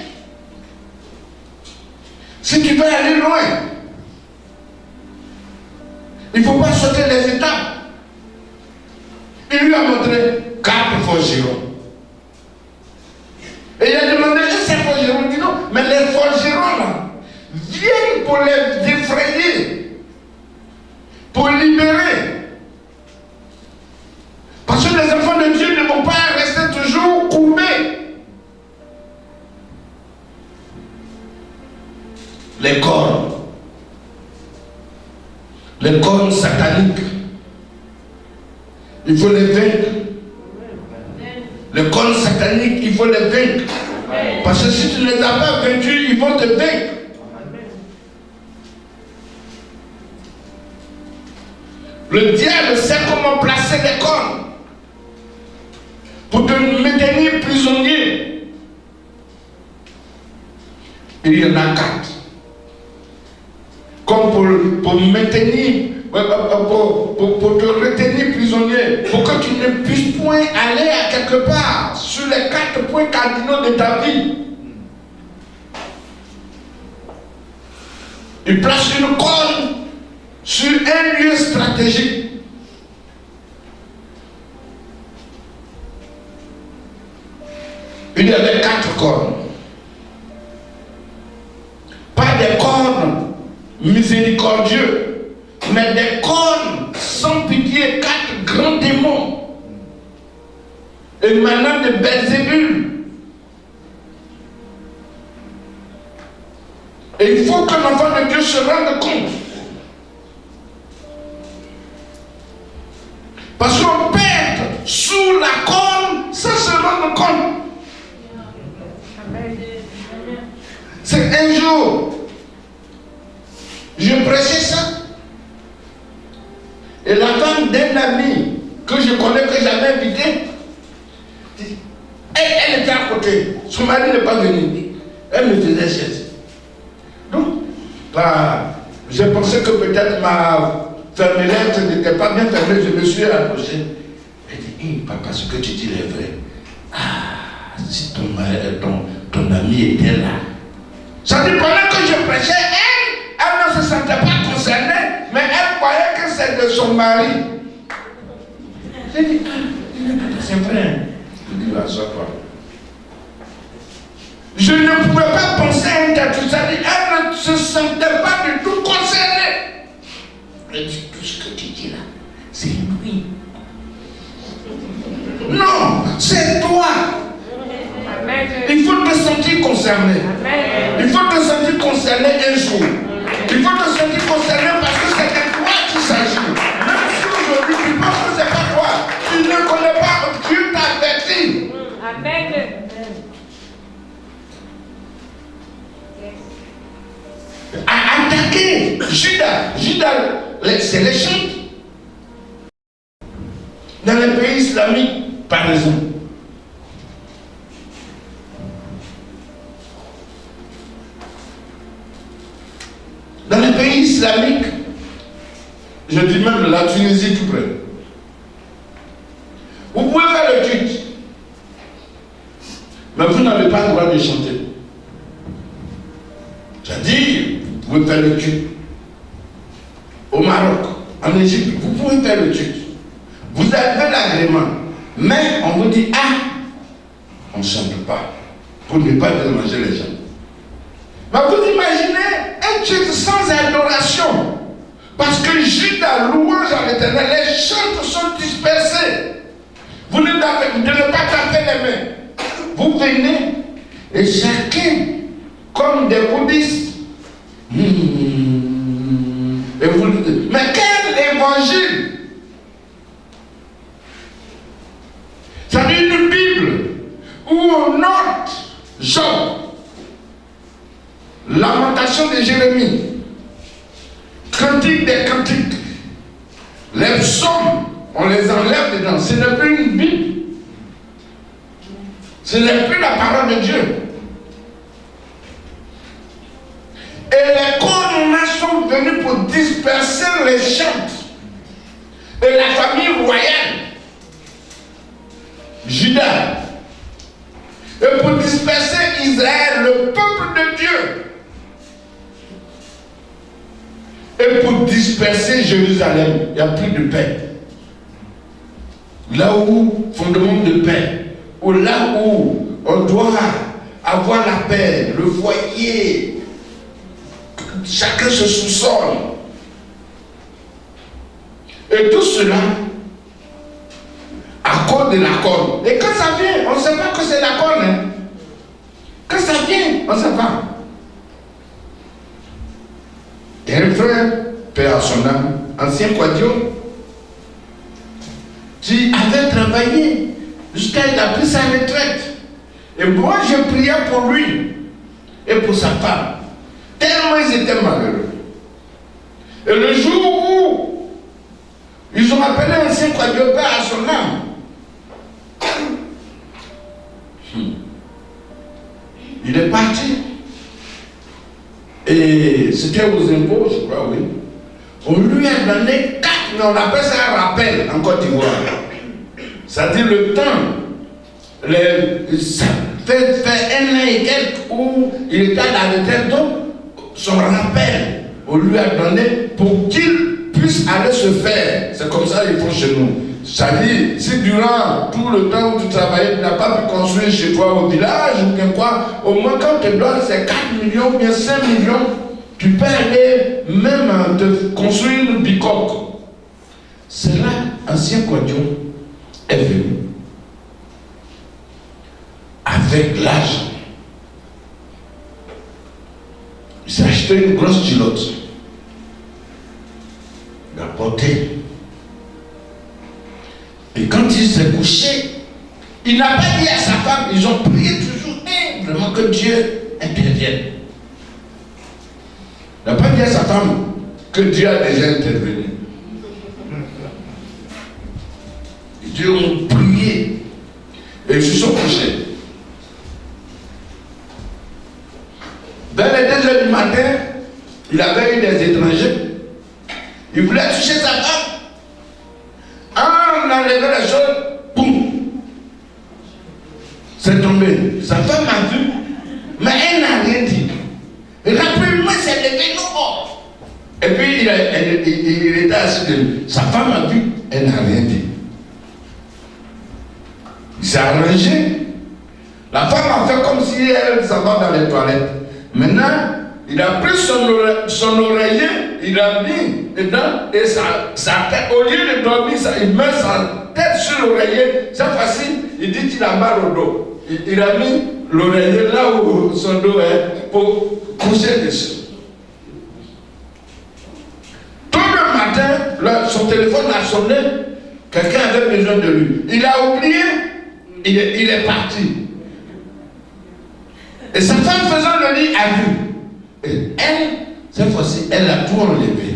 Si tu veux aller loin, il ne faut pas sauter les étapes. Il lui a montré 4 forgerons. Et il a demandé, et ces forgerons? Il dit non, mais les forgerons là, viennent pour les effrayer, pour libérer. Parce que les enfants de Dieu ne vont pas rester toujours courbés. Les cornes sataniques, il faut les vaincre. Les cornes sataniques, il faut les vaincre. Parce que si tu ne les as pas vaincus, ils vont te vaincre. Le diable sait comment placer les cornes pour te maintenir prisonnier. Il y en a 4. Comme pour maintenir, pour te retenir prisonnier, pour que tu ne puisses point aller à quelque part sur les 4 points cardinaux de ta vie. Il place une corne sur un lieu stratégique. Il y avait 4 cornes. Pas des cornes miséricordieux, mais des cornes sans pitié, 4 grands démons émanant de Belzébul. Et il faut que l'enfant de Dieu se rende compte. Parce qu'on perd sous la corne sans se rendre compte. C'est un jour, je prêchais ça. Et la femme d'un ami que je connais, que j'avais invité, elle était à côté. Son mari n'est pas venu. Elle me faisait chaise. Donc, j'ai pensé que peut-être ma fermelette n'était pas bien fermée. Je me suis approché. Elle dit, papa, ce que tu dis est vrai. Ah, si ton ami était là. Ça dit, pendant que je prêchais, elle ne se sentait pas concernée, mais elle croyait que c'est de son mari. J'ai dit, c'est vrai. Je dis, assois-toi. Je ne pouvais pas penser à un tas de ça. Elle ne se sentait pas du tout concernée. Elle dit, tout ce que tu dis là, c'est lui. Non, c'est toi. Il faut te sentir concerné. Il faut te sentir concerné un jour. Il faut te sentir concerné parce que c'est de toi qu'il s'agit. Même si aujourd'hui tu penses que c'est pas toi, tu ne connais pas, Dieu t'a averti. Amen. À attaquer Judas, c'est les chantes. Dans les pays islamiques, par exemple. Dans les pays islamiques, je dis même la Tunisie tout près, vous pouvez faire le culte, mais vous n'avez pas le droit de chanter. C'est-à-dire, vous pouvez faire le culte. Au Maroc, en Égypte, vous pouvez faire le culte. Vous avez l'agrément, mais on vous dit, on ne chante pas, pour ne pas déranger les gens. Mais vous imaginez un culte sans adoration. Parce que Judas, louange à l'Éternel, les chants sont dispersés. Vous ne devez pas taper les mains. Vous venez et chacun, comme des bouddhistes, et vous dites, mais quel évangile? Ça dit une Bible où on note Job, Lamentation de Jérémie, Cantique des cantiques, les psaumes, on les enlève dedans. Ce n'est plus une Bible. Ce n'est plus la parole de Dieu. Et les cornes sont venus pour disperser les chants et la famille royale, Judas, et pour disperser Israël, le peuple de Dieu. Et pour disperser Jérusalem, il n'y a plus de paix. Là où, fondement de paix, ou là où on doit avoir la paix, le foyer, chacun se sous-sol. Et tout cela, à cause de la corne. Et quand ça vient, on ne sait pas que c'est la corne. Hein? Quand ça vient, on ne sait pas. Et un frère, père à son âme, ancien quadio, qui avait travaillé jusqu'à il a pris sa retraite. Et moi, je priais pour lui et pour sa femme. Tellement ils étaient malheureux. Et le jour où ils ont appelé un Saint Dieu Père à son âme, il est parti. Et c'était aux impôts, je crois, oui. On lui a donné 4, mais on appelle ça un rappel en Côte d'Ivoire. C'est-à-dire le temps, ça fait 1 an et quelques où il était à la retraite, donc son rappel, on lui a donné pour qu'il puisse aller se faire. C'est comme ça qu'ils font chez nous. C'est-à-dire, si durant tout le temps où tu travaillais, tu n'as pas pu construire chez toi au village ou bien quoi, au moins quand tu donnes ces 4 millions ou bien 5 millions, tu peux aller même te construire une bicoque. C'est là, ancien Quadion est venu avec l'argent. Il s'est acheté une grosse culotte. Il a porté. Et quand il s'est couché, il n'a pas dit à sa femme, ils ont prié toujours, vraiment que Dieu intervienne. Il n'a pas dit à sa femme que Dieu a déjà intervenu. Dieu ont prié et ils se sont couchés. Vers les 2h du matin, il avait eu des étrangers. Il voulait toucher sa femme. On a enlevé la chose, boum. C'est tombé. Sa femme a vu, mais elle n'a rien dit. Et rapidement, il s'est levé, non. Et puis, il était assis de lui. Sa femme a vu, elle n'a rien dit. Il s'est arrangé. La femme a fait comme si elle s'en va dans les toilettes. Maintenant, il a pris son oreiller, il l'a mis dedans et sa tête, au lieu de dormir, il met sa tête sur l'oreiller. Cette fois-ci, il dit qu'il a mal au dos. Il a mis l'oreiller là où son dos est pour coucher dessus. Tout le matin, son téléphone a sonné, quelqu'un avait besoin de lui. Il a oublié, il est parti. Et sa femme faisant le lit a vu. Et elle, cette fois-ci, elle a tout enlevé.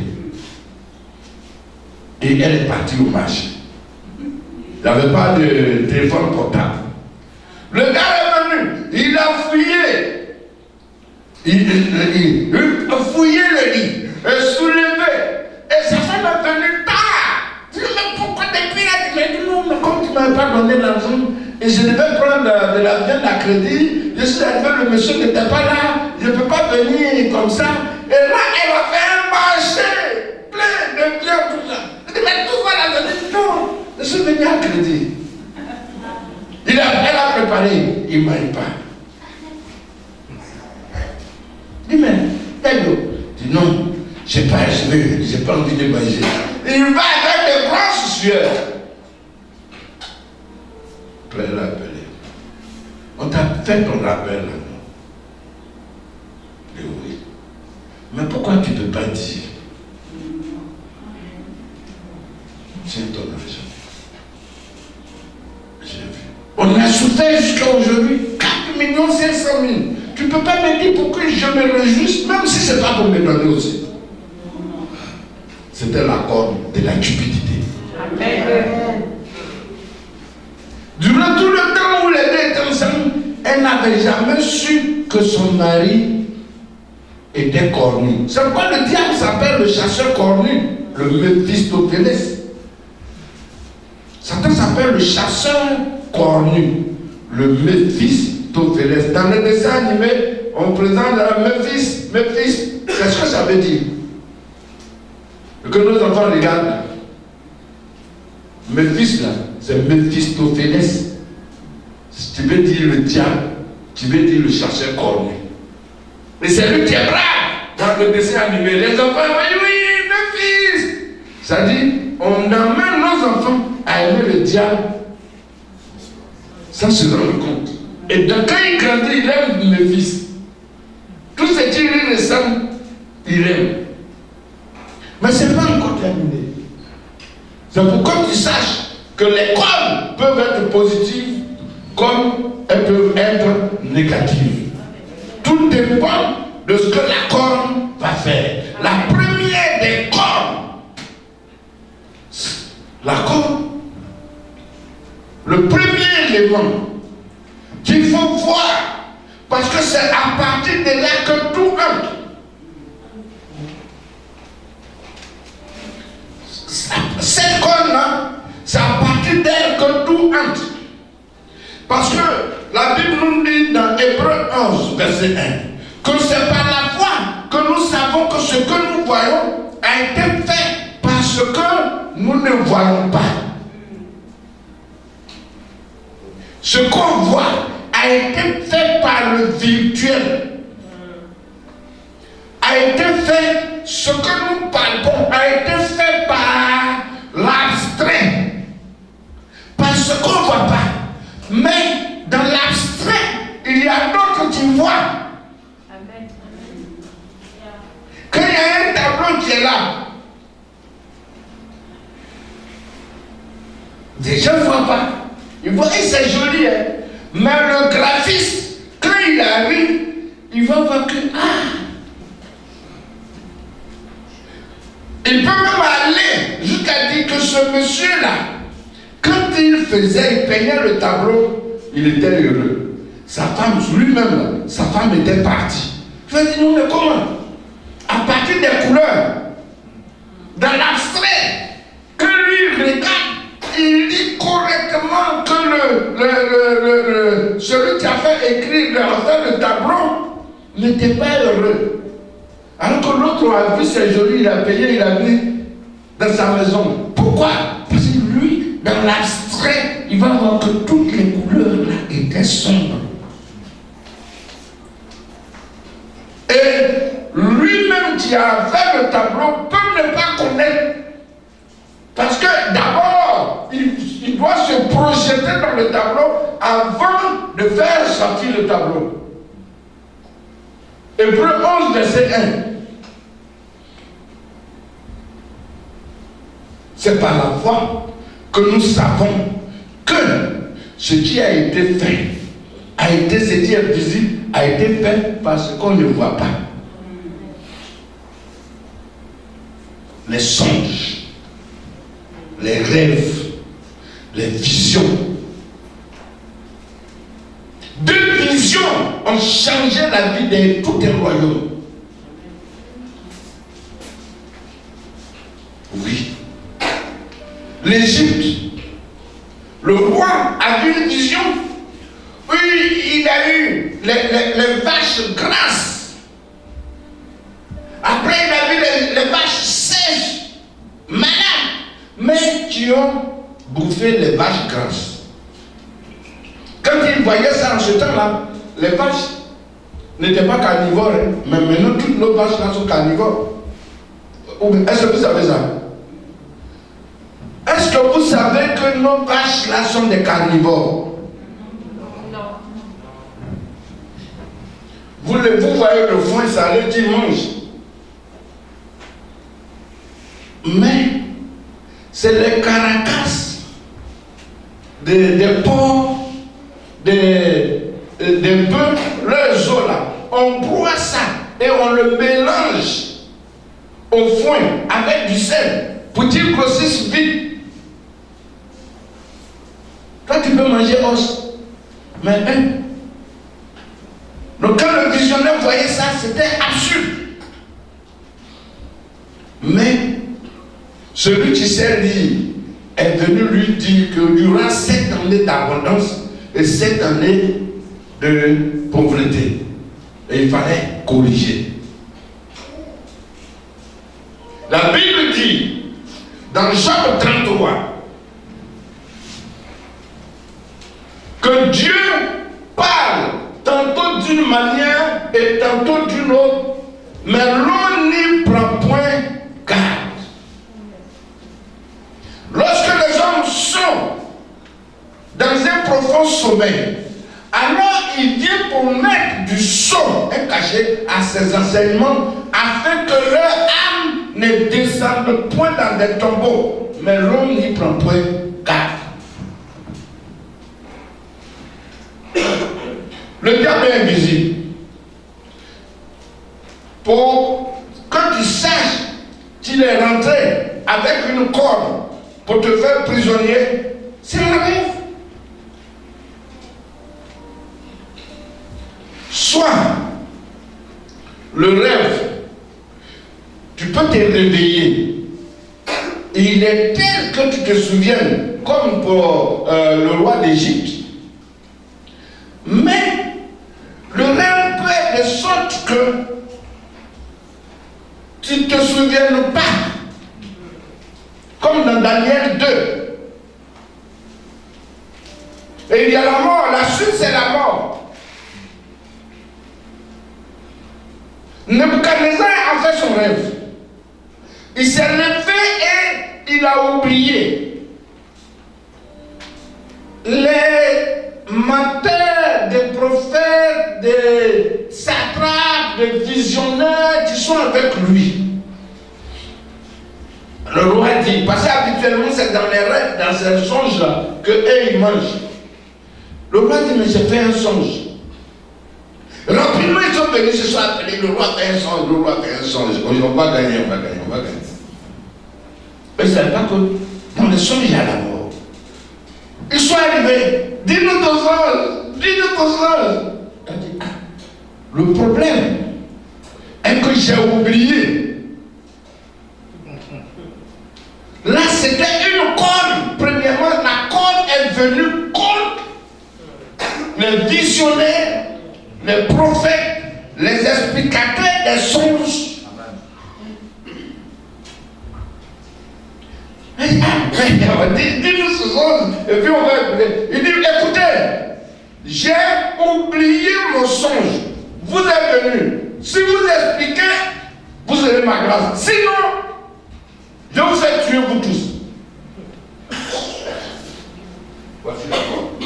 Et elle est partie au marché. Il n'avait pas de téléphone portable. Le gars est venu, il a fouillé. Il a fouillé le lit, soulevé. Et sa femme est venue tard. Je dis, mais pourquoi depuis là? Il m'a dit, non, mais comme tu ne m'avais pas donné l'argent, et je devais prendre de la viande à crédit, je suis arrivé, le monsieur n'était pas là, je ne peux pas venir comme ça. Et là, elle a fait un marché plein de viande, tout ça. Je dis, mais tout va là, je dis, non, je suis venu à crédit. Elle a préparé, il ne m'aille pas. Je dis, mais, Pedro, je dis, non, je n'ai pas envie de manger. Il va avec des grosses sueurs. Elle l'a appelé. On t'a fait ton rappel là. Et oui. Mais pourquoi tu ne peux pas dire? Tiens ton argent. J'ai vu. On a souffert jusqu'à aujourd'hui 4 500 000. Tu ne peux pas me dire pourquoi je me réjouisse, même si ce n'est pas pour me donner aussi. C'était l'accord de la cupidité. Amen. Durant tout le temps où les deux étaient ensemble, elle n'avait jamais su que son mari était cornu. C'est pourquoi le diable s'appelle le chasseur cornu, le Méphistophélès. Satan s'appelle le chasseur cornu, le Méphistophélès. Dans le dessin animé, on présente la Méphis. Qu'est-ce que ça veut dire? Que nos enfants regardent. Méphis là, c'est Méphistophélès. Si tu veux dire le diable, tu veux dire le chasseur cornu. Et c'est lui qui est brave dans le dessin animé. Les enfants, oui, Méphis. Ça dit, on amène nos enfants à aimer le diable sans se rendre compte. Et donc, quand il grandit, il aime Méphis. Tout ce qui lui ressemble, il aime. Mais ce n'est pas encore terminé. C'est pour que tu saches que les cornes peuvent être positives comme elles peuvent être négatives. Tout dépend de ce que la corne va faire. La première des cornes, la corne, le premier élément qu'il faut voir, parce que c'est à partir de là que tout entre. Cette corne-là, c'est à partir d'elle que tout entre. Parce que la Bible nous dit dans Hébreux 11, verset 1, que c'est par la foi que nous savons que ce que nous voyons a été fait parce que nous ne voyons pas. Ce qu'on voit a été fait par le virtuel. A été fait, ce que nous parlons a été fait par l'abstrait. Par ce qu'on ne voit pas. Mais dans l'abstrait, il y a d'autres qui voient. Quand il y a un tableau qui est là, des gens ne voient pas. Ils voient que c'est joli, hein? Mais le graphiste, quand il arrive, il va voir que, il peut même aller jusqu'à dire que ce monsieur-là, quand il peignait le tableau, il était heureux. Sa femme, lui-même, sa femme était partie. Je vais dire, non, mais comment? À partir des couleurs, dans l'abstrait, que lui regarde, il dit correctement que celui qui a fait écrire, le tableau, n'était pas heureux. Alors que l'autre a vu, c'est joli, il a payé, il a mis dans sa maison. Pourquoi? Parce que lui, dans l'abstrait, il va voir que toutes les couleurs là étaient sombres. Et lui-même qui a fait le tableau peut ne pas connaître. Parce que d'abord, il doit se projeter dans le tableau avant de faire sortir le tableau. Hébreux 11, verset 1. C'est par la foi que nous savons que ce qui a été fait, ce qui est visible, a été fait parce qu'on ne voit pas. Les songes, les rêves, les visions. Deux visions ont changé la vie de tous les royaumes. Oui. L'Égypte, le roi a vu une vision. Oui, il a eu les vaches grasses. Après, il a vu les vaches sèches, malades, mais qui ont bouffé les vaches grasses. Quand il voyait ça en ce temps-là, les vaches n'étaient pas carnivores, hein, mais maintenant toutes nos vaches là sont carnivores. Est-ce que vous savez ça? Est-ce que vous savez que nos vaches là sont des carnivores? Non. Vous voyez le foin salé qu'ils mangent. Mais c'est les carcasses des porcs, des bœufs, leurs os là. On broie ça et on le mélange au foin avec du sel pour qu'ils grossissent vite. Toi tu peux manger os, mais donc quand le visionnaire voyait ça, c'était absurde. Mais celui qui sait lire est venu lui dire qu'il y aura 7 années d'abondance et 7 années de pauvreté. Et il fallait corriger. La Bible dit, dans Job 33, que Dieu parle tantôt d'une manière et tantôt d'une autre, mais l'on n'y prend point garde. Lorsque les hommes sont dans un profond sommeil, alors il vient pour mettre du son, un cachet à ses enseignements, afin que leur âme ne descende point dans des tombeaux, mais l'homme n'y prend point garde. Le diable est invisible. Pour que tu saches qu'il est rentré avec une corde pour te faire prisonnier, c'est un rêve. Soit le rêve, tu peux te réveiller. Il est tel que tu te souviennes, comme pour le roi d'Égypte. Mais le rêve peut être de sorte que tu ne te souviennes pas. Comme dans Daniel 2. Et il y a la mort, la suite c'est la mort. Nebuchadnezzar a fait son rêve. Il s'est levé et il a oublié. Les menteurs, des prophètes, des satrapes, des visionnaires qui sont avec lui. Le roi dit, parce qu'habituellement c'est dans les rêves, dans ces songes-là, que eux ils mangent. Le roi dit, mais j'ai fait un songe. Rapidement ils sont venus, se sont appelés, le roi fait un songe, le roi fait un songe. On va gagner, on va gagner, on va gagner. Mais c'est pas que dans le songe il y a la mort. Ils sont arrivés, dis-nous ton songe, dis-nous ton songe. Il dit, ah, le problème est que j'ai oublié. Là, c'était une corde. Premièrement, la corde est venue contre les visionnaires, les prophètes, les explicateurs des songes. Dis-nous ce songe. Et puis on va écouter. Il dit, écoutez, j'ai oublié mon songe. Vous êtes venus. Si vous expliquez, vous aurez ma grâce. Sinon, je vous ai tué vous tous. Voici la corde.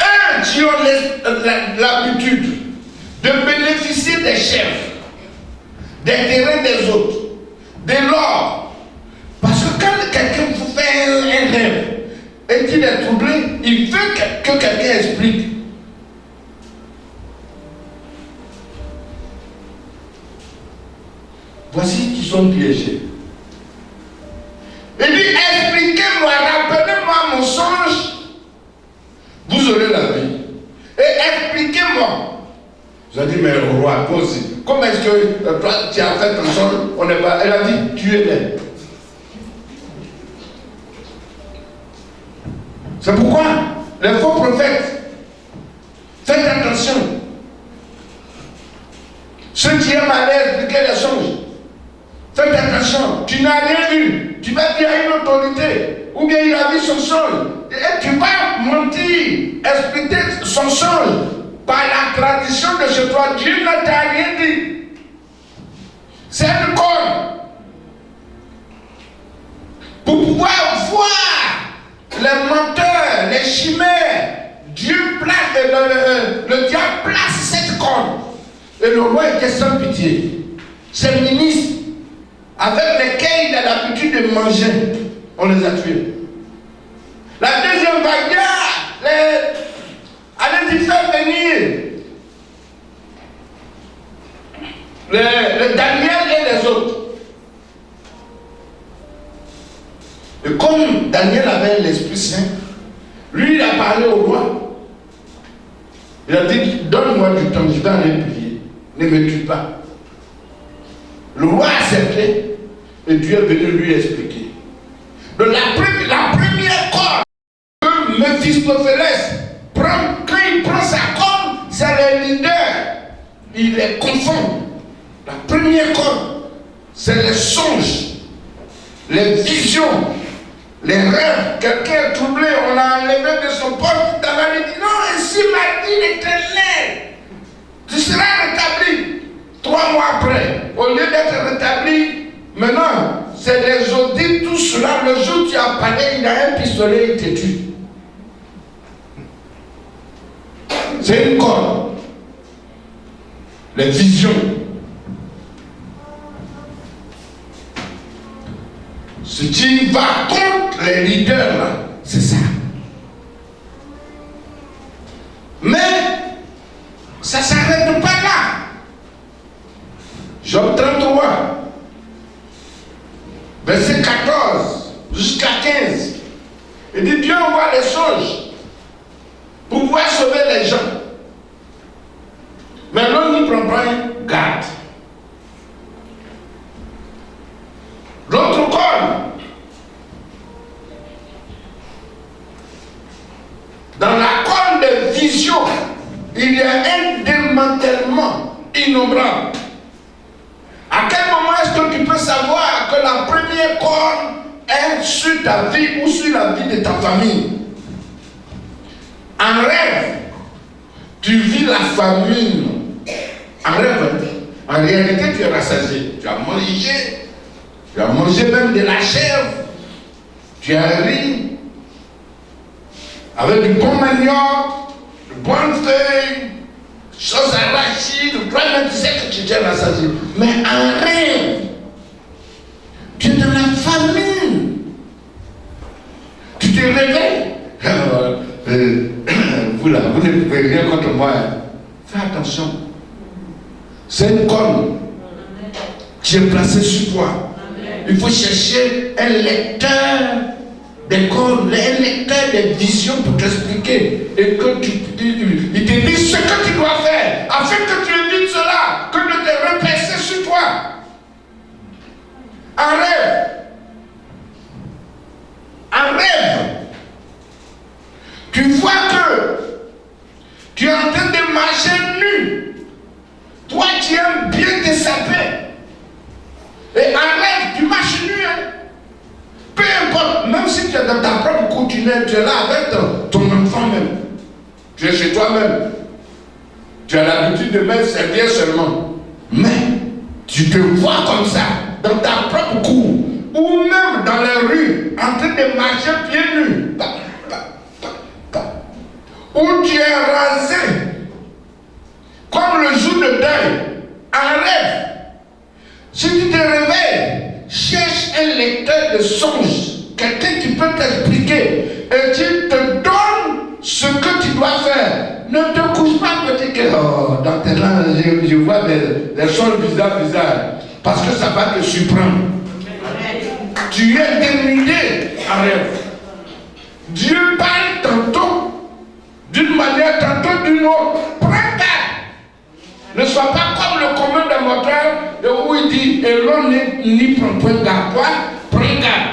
Un qui ont l'habitude de bénéficier des chefs, des terrains des autres, de l'or. Parce que quand quelqu'un vous fait un rêve et qu'il est troublé, il veut que quelqu'un explique. Voici qui sont piégés. Il dit, expliquez-moi, rappelez-moi mon songe, vous aurez la vie. Et expliquez-moi. J'ai dit, mais le roi, toi aussi, comment est-ce que toi, tu as fait ton songe, on n'est pas. Elle a dit, tuez-les. C'est pourquoi les faux prophètes, faites attention. Ceux qui aiment aller expliquer les songes, faites attention. Tu n'as rien vu. Tu vas dire à une autorité, ou bien il a vu son songe. Et tu vas mentir, expliquer son songe par la tradition de chez toi. Dieu ne t'a rien dit. C'est une corde. Pour pouvoir voir les menteurs, les chimères, Dieu place, le diable place cette corde. Et le roi était sans pitié. Ses ministres, avec lesquels il a l'habitude de manger, on les a tués. La deuxième bagarre, allez-y faire venir le Daniel et les autres. Et comme Daniel avait l'Esprit Saint, lui il a parlé au roi. Il a dit, donne-moi du temps, je vais aller prier. Ne me tue pas. Le roi a accepté et Dieu est venu lui expliquer. Donc la première corde que Méphistophélès prend, quand il prend sa corde, c'est les leaders. Il les confond. La première corde, c'est les songes, les visions, les rêves. Quelqu'un est troublé, on l'a enlevé de son poste, dans la vie, dit non, ainsi m'a dit l'Éternel, tu seras rétabli. 3 mois après, au lieu d'être rétabli, maintenant, c'est les audits, tout cela. Le jour où tu as parlé, il a un pistolet, il te tue. C'est une corde. Les visions. Ce qui va contre les leaders, là, c'est ça. Mais des songes pour pouvoir sauver les gens. Mais l'homme n'y prend pas garde. L'autre corps, dans la corne des visions, il y a un démantèlement innombrable. À quel moment est-ce que tu peux savoir que la première corne est sur ta vie ou sur la vie de ta famille? En rêve, tu vis la famine. En rêve, en réalité, tu es rassasié. Tu as mangé même de la chèvre. Tu as ri avec du bon manioc, de bonnes feuilles, choses arrachides. Toi-même, tu sais que tu es rassasié. Mais en rêve, tu es dans la famine. Tu te réveilles. Vous là, vous ne pouvez rien contre moi. Fais attention. C'est une corne qui est placée sur toi. Il faut chercher un lecteur des cornes, un lecteur des visions pour t'expliquer. Et que il te dit ce que tu dois faire, afin que tu évites cela, que de te repasser sur toi. En rêve, tu vois que tu es en train de marcher nu. Toi, tu aimes bien te saper. Et en rêve, tu marches nu. Peu importe, même si tu es dans ta propre cour, tu es là avec ton enfant même. Tu es chez toi-même. Tu as l'habitude de mettre serviette seulement. Mais tu te vois comme ça, dans ta propre cour, ou même dans la rue, en train de marcher pieds nus. Où tu es rasé, comme le jour de deuil, en rêve. Si tu te réveilles, cherche un lecteur de songes, quelqu'un qui peut t'expliquer, et qui te donne ce que tu dois faire. Ne te couche pas petit que dans tes langues, je vois des choses bizarres, parce que ça va te surprendre. Tu es dénudé en rêve. Dieu parle tantôt d'une manière, tantôt d'une autre. Prends garde. Ne sois pas comme le commun des mortels où il dit et l'on n'y prend point garde. Toi, prends garde.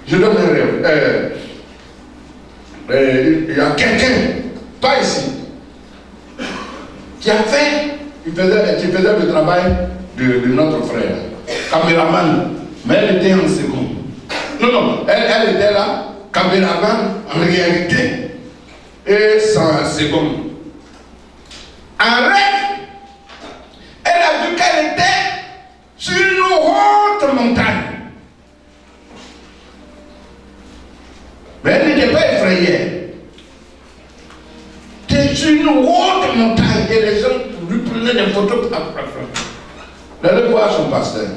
Je donne un rêve. Il y a quelqu'un, pas ici, qui faisait le travail de notre frère, caméraman, mais elle était en second. Non, elle était là, caméraman en réalité, et sans second. En rêve, elle a vu qu'elle était sur une haute montagne. Mais elle n'était pas effrayée. Elle était sur une haute montagne et les gens lui prenaient des photos. Elle allait voir son pasteur.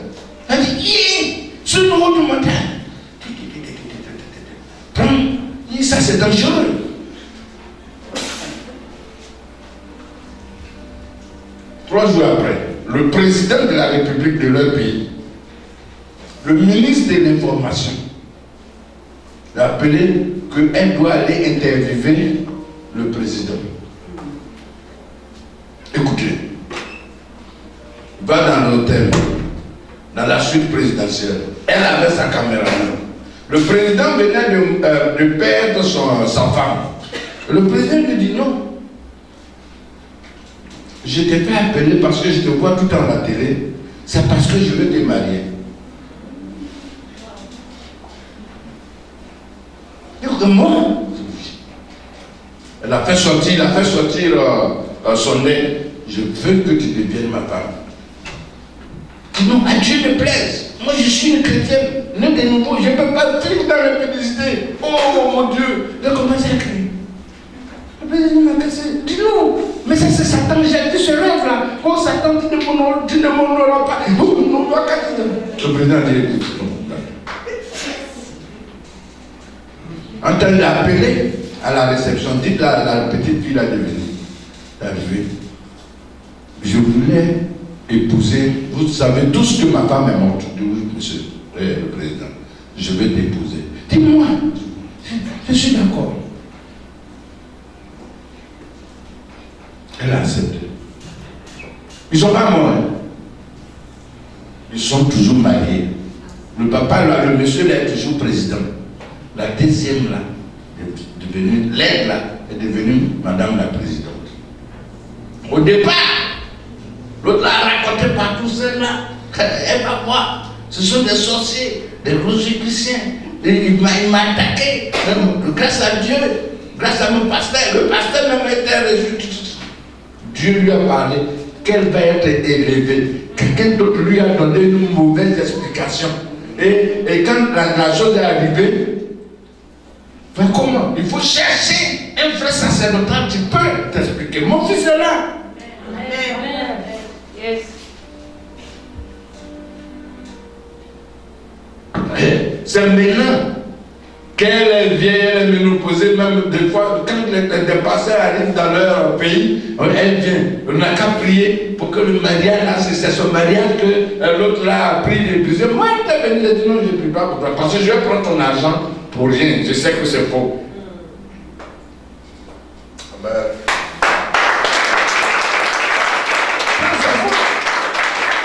Elle dit, sur une haute montagne. Ça c'est dangereux. Trois jours après, le président de la République de leur pays, le ministre de l'Information, l'a appelé qu'elle doit aller interviewer le président. Écoutez, va dans l'hôtel, dans la suite présidentielle. Elle avait sa caméra. Le président venait de perdre sa femme. Le président lui dit non. Je t'ai fait appeler parce que je te vois tout le temps à la télé. C'est parce que je veux te marier. Comment? Elle a fait sortir son nez. Je veux que tu deviennes ma femme. Non, à Dieu ne plaise. Moi, je suis une chrétienne, née de nouveau. Je ne peux pas vivre dans l'impudicité. Oh mon Dieu. Il a commencé à crier. Le président m'a cassé. Dis-nous, mais ça c'est Satan. J'ai dit ce rêve-là. Oh Satan, tu ne m'honoreras pas. Oh, non, pas casser. Le président a dit en train d'appeler à la réception, dites la petite fille là de venir. Je voulais épouser, vous savez tout ce que ma femme est morte. Oui, monsieur le président. je vais t'épouser. Dis-moi, je suis d'accord. Elle a accepté. Ils ne sont pas morts. Ils sont toujours mariés. Le papa, là, le monsieur, là, est toujours président. La deuxième, là, est devenue, l'aide, là, est devenue madame la présidente. Au départ, l'autre là a raconté partout celle-là. Elle va voir. Ce sont des sorciers, des rosicruciens. Il m'a attaqué. Grâce à Dieu, grâce à mon pasteur, le pasteur même était réjoui. Dieu lui a parlé qu'elle va être élevée. Quelqu'un d'autre lui a donné une mauvaise explication. Et quand la chose est arrivée, ben comment? Il faut chercher un vrai sacerdotal qui peut t'expliquer. Mon fils est là. Amen. Yes. C'est maintenant qu'elle est vieille, elle est ménopausée, même des fois, quand des pasteurs arrivent dans leur pays, elle vient. On n'a qu'à prier pour que le mariage, là, c'est son mariage que l'autre là a pris les plusieurs. Moi, elle est venue, elle dit non, je ne prie pas pour toi, parce que je vais prendre ton argent pour rien, je sais que c'est faux. Amen.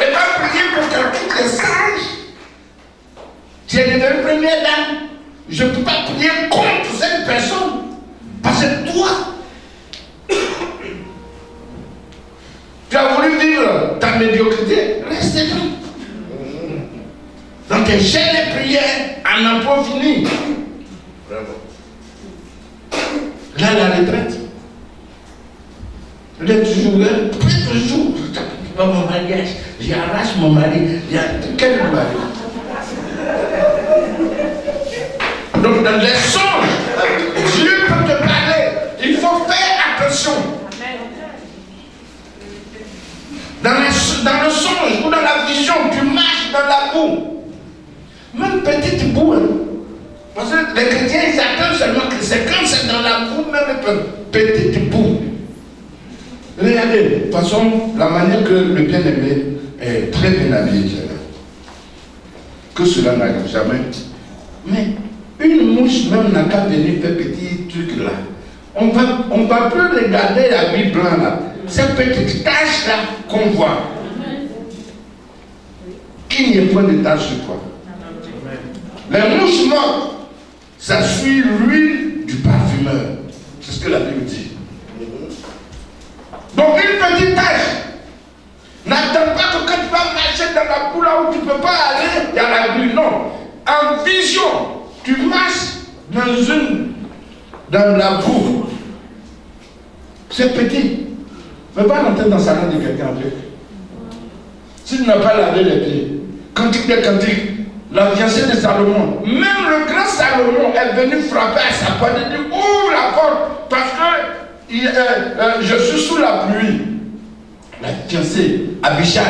Elle va prier pour quelqu'un qui est sage. Tu es devenue première dame. Je ne peux pas prier contre cette personne. Parce que toi, tu as voulu vivre ta médiocrité. Reste là. Dans tes chaînes de prière, en emploi fini. Bravo. Là, la retraite. Elle est toujours là. Toujours. Dans mon mariage, j'arrache mon mari. Quel mari? Donc dans les songes, Dieu peut te parler. Il faut faire attention. Dans le songe ou dans la vision, tu marches dans la boue. Même petite boue. Hein. Parce que les chrétiens, ils attendent seulement que c'est quand c'est dans la boue, même petite boue. Regardez, de toute façon, la manière que le bien-aimé est très bien habillé, que cela n'arrive jamais. Mais une mouche même n'a qu'à venir faire petit truc là. On va plus regarder l'habit blanc là. Ces petites taches là qu'on voit. Qu'il n'y ait point de taches sur toi. Les mouches mortes, ça suit l'huile du parfumeur. C'est ce que la Bible dit. Donc une petite tache. N'attends pas que quand tu vas marcher dans la boue là où tu ne peux pas aller dans la rue. Non. En vision, tu marches dans la boue. C'est petit. Ne pas rentrer dans sa langue de quelqu'un après. Si tu n'as pas lavé les pieds, cantique des cantiques, la fiancée de Salomon, même le grand Salomon est venu frapper à sa porte et dit ouvre la porte parce que je suis sous la pluie. La fiancée, Abishag,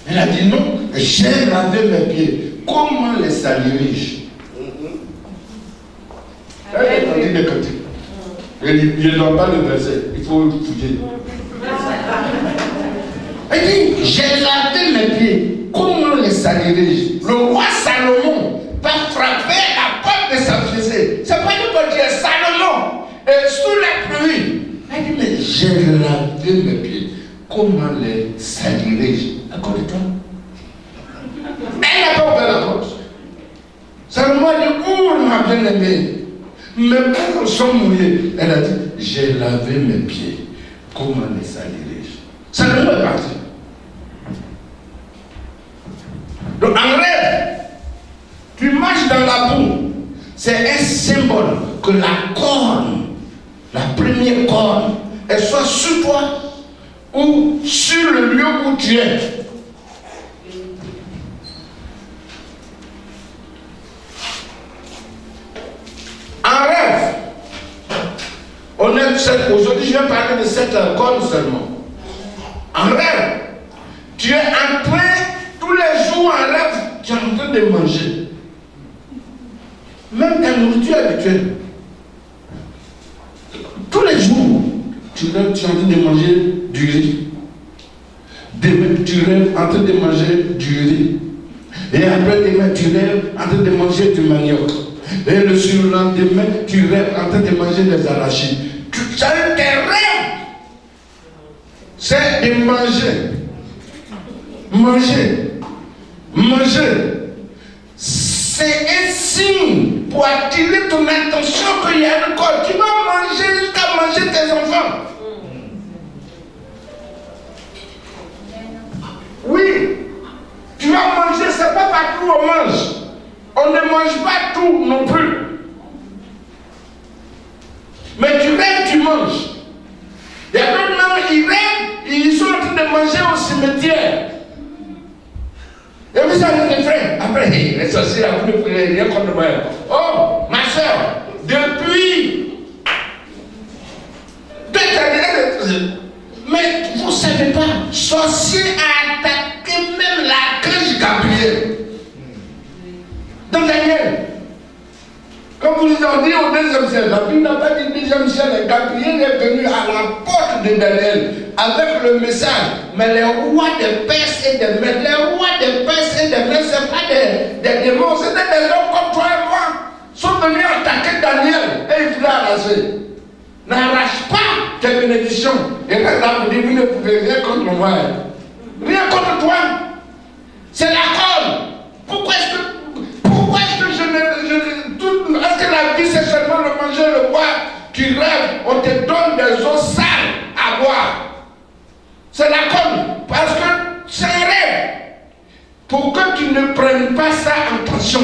elle a dit non, j'ai lavé mes pieds. Comment les salirai-je? Elle est cantique des cantiques. Je ne donne pas le verset, il faut fouiller. Elle dit, j'ai lavé mes pieds, comment les salirai-je? Le roi Salomon va frapper la porte de sa fiancée. C'est pas une bonne Dieu, Salomon, sous la pluie. Elle dit, mais j'ai lavé mes pieds, comment les salirai-je? À côté de toi. Elle n'a pas ouvert la porte. Salomon a dit, ouvre ma bien-aimée. Mes pauvres sont mouillés. Elle a dit, j'ai lavé mes pieds. Comment les salirai-je? Salomon est parti. Donc en rêve, tu marches dans la boue. C'est un symbole que la corne, la première corne, elle soit sur toi ou sur le lieu où tu es. En rêve, aujourd'hui je vais parler de cette corne seulement. En rêve, tu es en train, tous les jours en rêve, tu es en train de manger. Même ta nourriture habituelle. Tous les jours, tu es en train de manger du riz. Tu rêves en train de manger du riz. Et après-demain, tu rêves en train de manger du manioc. Et le surlendemain, tu rêves en train de manger des arachides. Tu as tes rêves. C'est de manger. Manger. Manger. C'est un signe pour attirer ton attention qu'il y a un corps. Tu vas manger jusqu'à manger tes enfants. Oui. Tu vas manger, c'est pas partout où on mange. On ne mange pas tout non plus. Mais tu rêves, tu manges. Il y a d'autres gens qui rêvent, ils sont en train de manger au cimetière. Et vous savez, mes frères, après, les sorciers, vous ne pouvez rien contre moi. Oh, ma soeur, depuis 2 années, mais vous ne savez pas, sorcier a attaqué même l'archange Gabriel. Dans Daniel, comme vous l'avez dit au 2e siècle, la Bible n'a pas dit 2e siècle, Gabriel est venu à la porte de Daniel avec le message. Mais les rois de Perse et des Mèdes, les rois de Perse et des Mèdes, ce n'est pas des démons, c'était des hommes comme toi et moi, sont venus attaquer Daniel et ils voulaient arracher. N'arrache pas tes bénédictions. Et là, vous dites, vous ne pouvez rien contre moi. Rien contre toi. C'est la cause. Pourquoi est-ce que est-ce que la vie c'est seulement le manger, le boire? Tu rêves, on te donne des eaux sales à boire. C'est la conne. Parce que c'est un rêve. Pour que tu ne prennes pas ça en attention.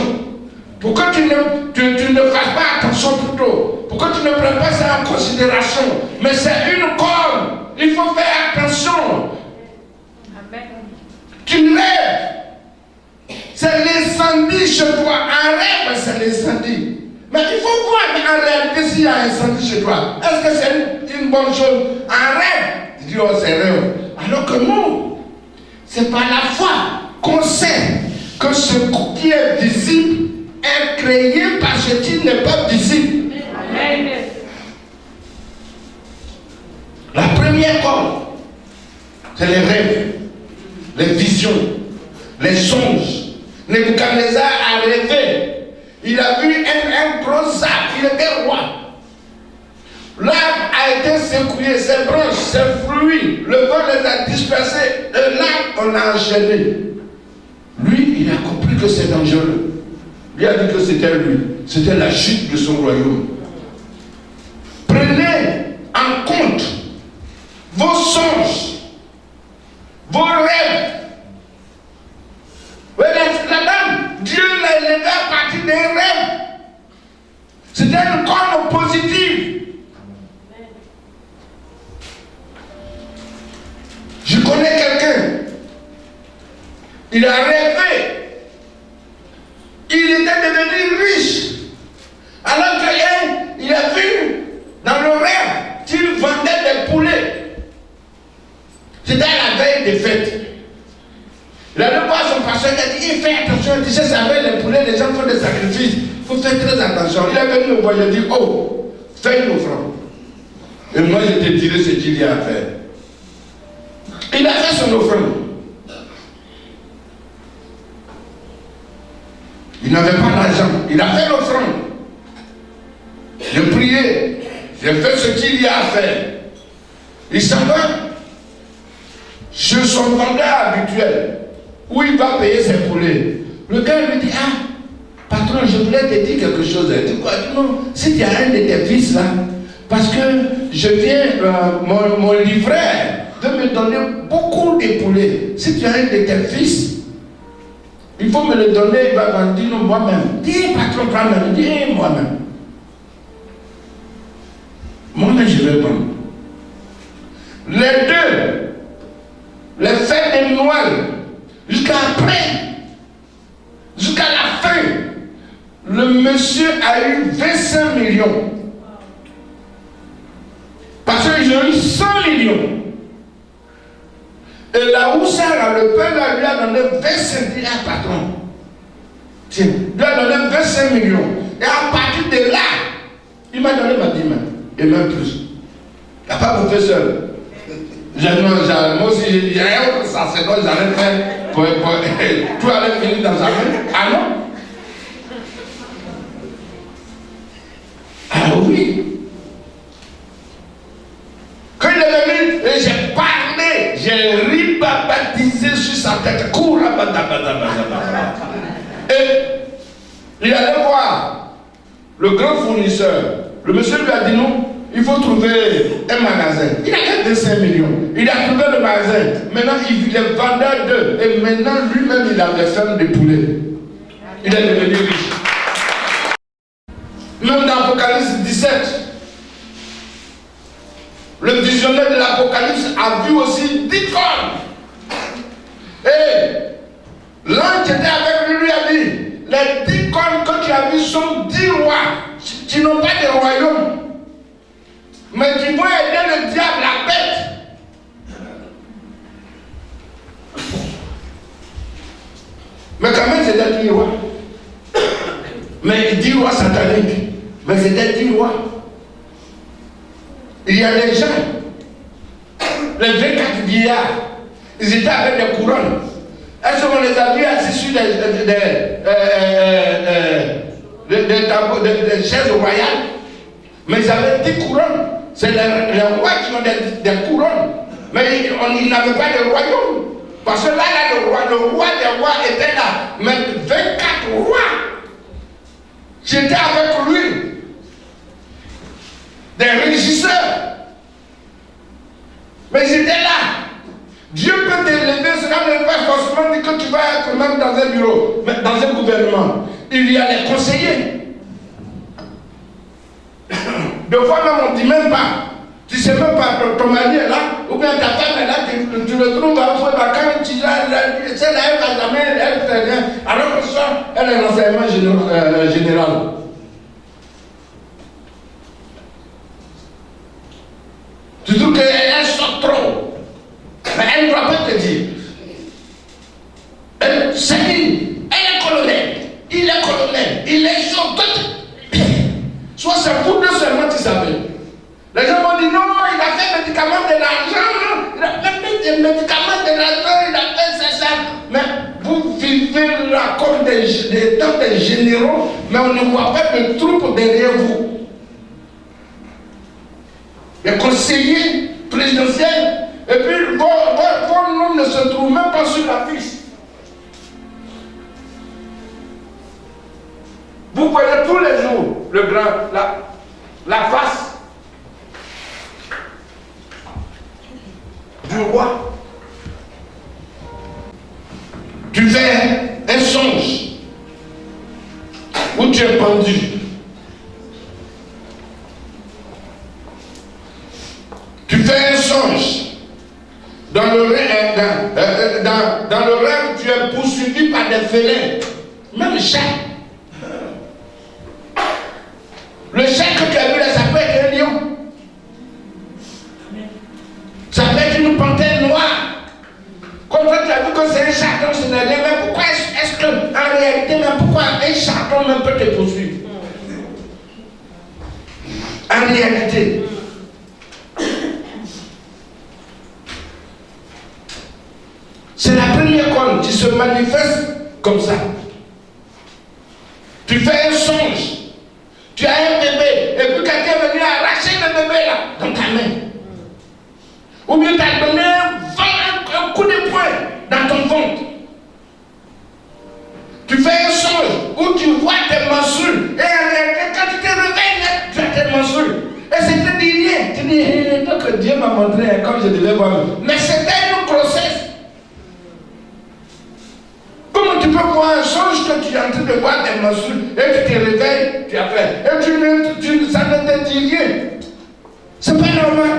Pour que tu ne fasses pas attention plutôt. Pour que tu ne prennes pas ça en considération. Mais c'est une conne. Il faut faire attention. Amen. Tu rêves. C'est l'incendie chez toi. Un rêve, c'est l'incendie. Mais il faut voir en réalité s'il y a un incendie chez toi. Est-ce que c'est une bonne chose? Un rêve. Tu dis, oh, c'est rêve. Alors que non. C'est par la foi qu'on sait que ce qui est visible est créé par ce qui n'est pas visible. Amen. La première cause, c'est les rêves, les visions, les songes. Nebuchadnezzar a rêvé. Il a vu un gros arbre. Il était roi. L'arbre a été secoué, ses branches, ses fruits. Le vent les a dispersés. Et là, on a enchaîné. Lui, il a compris que c'est dangereux. Il a dit que c'était lui. C'était la chute de son royaume. Prenez en compte vos songes, vos rêves. La dame, Dieu l'a élevé à partir des rêves. C'était une corne positive. Je connais quelqu'un. Il a rêvé. Il était devenu riche. Alors qu'il a vu dans le rêve qu'il vendait des poulets. C'était la veille des fêtes. Il a vu voir son pasteur, il a dit, fais attention, il dit, ça avec les poulets, les gens font des sacrifices. Il faut faire très attention. Il est venu me voir, il a dit, oh, fais une offrande. Et moi, je te dirai ce qu'il y a à faire. Il a fait son offrande. Il n'avait pas d'argent. Il a fait l'offrande. J'ai prié. J'ai fait ce qu'il y a à faire. Il s'en va sur son vendeur habituel, où il va payer ses poulets. Le gars lui dit, ah, patron, je voulais te dire quelque chose. Il dit quoi? Non, si tu as un de tes fils là, parce que je viens, mon livreur veut me donner beaucoup de poulets. Si tu as un de tes fils, il faut me le donner, il va me dire non, moi-même. Dis, patron, toi-même, dis moi-même. Moi-même, je vais prendre. Les deux, les fêtes de Noël, jusqu'à après, jusqu'à la fin, le monsieur a eu 25 millions. Parce qu'ils ont eu 100 millions. Et là où ça, le père lui a donné 25 millions, patron. Tiens, il lui a donné 25 millions. Et à partir de là, il m'a donné ma dîme. Et même plus. Il n'a pas bouffé seul. Moi aussi, il y a un autre sacerdoce, j'allais faire Tout allait venir dans sa main. Ah non? Ah oui. Quand il est venu, j'ai parlé, j'ai ribabatisé sur sa tête. Et il allait voir le grand fournisseur. Le monsieur lui a dit non, il faut trouver un magasin. Il a gagné 5 millions. Il a trouvé le magasin. Maintenant, il est vendeur d'eux. Et maintenant, lui-même, il a des fermes de poulets. Il est devenu riche. Même dans Apocalypse 17, le visionnaire de l'Apocalypse a vu aussi 10 cornes. Et l'ange qui était avec lui a dit, les 10 cornes que tu as vues sont 10 rois qui n'ont pas de royaume, mais qui vont aider le diable, la bête. Mais quand même, c'était 10 rois. Mais 10 rois sataniques. Mais c'était 10 rois. Il y a des gens, les 24 vieillards, ils étaient avec des couronnes. Est-ce qu'on les a vus assis sur des chaises royales? Mais ils avaient 10 couronnes. C'est les rois qui ont des couronnes. Mais ils n'avaient pas de royaume. Parce que là, le roi des rois était là. Mais 24 rois, j'étais avec lui. Des régisseurs. Mais ils étaient là. Dieu peut t'élever, cela ne veut pas forcément dire que tu vas être même dans un bureau, mais dans un gouvernement. Il y a les conseillers. Deux fois même on ne dit même pas. Tu ne sais même pas, ton mari est là, ou bien ta femme est là, tu le trouves à fouet quand tu là, c'est là, elle va jamais, elle fait rien. Alors que ça, elle est l'enseignement général. Tu trouves qu'elle sort trop. Mais elle ne doit pas te dire. C'est dit, elle est colonel, il est colonel, il est chaud. Soit c'est pour deux seulement tu savais. Les gens vont dire non, il a fait médicaments de l'argent, il a fait des médicaments de l'argent, il a fait ça. Mais vous vivez là comme des généraux, mais on ne voit pas de troupes derrière vous. Les conseillers présidentiels, et puis vos noms ne se trouvent même pas sur la fiche. Vous voyez tous les jours le grand, la face du roi. Tu fais un songe où tu es pendu. Tu fais un songe. Dans le rêve, tu es poursuivi par des félins, même chat. Le chat que tu as vu là, ça peut être un lion. Ça peut être une panthère noire. Comme toi, tu as vu que c'est un chaton, c'est un lion. Mais pourquoi est-ce que, en réalité, mais pourquoi un chaton même peut te poursuivre? En réalité. C'est la première corne qui se manifeste comme ça. Tu fais un songe. Tu as un bébé, et puis quelqu'un est venu arracher le bébé là, dans ta main. Ou bien tu as donné un coup de poing dans ton ventre. Tu fais un songe où tu vois tes menstrues. Et quand tu te réveilles, tu as tes menstrues. Et c'était dit rien. Tu dis, donc Dieu m'a montré comme je devais voir. Mais c'était une grossesse. Comment tu peux voir un songe que tu es en train de voir des menstrues et tu te réveilles, tu as fait. Et ça ne te dit rien. C'est pas normal.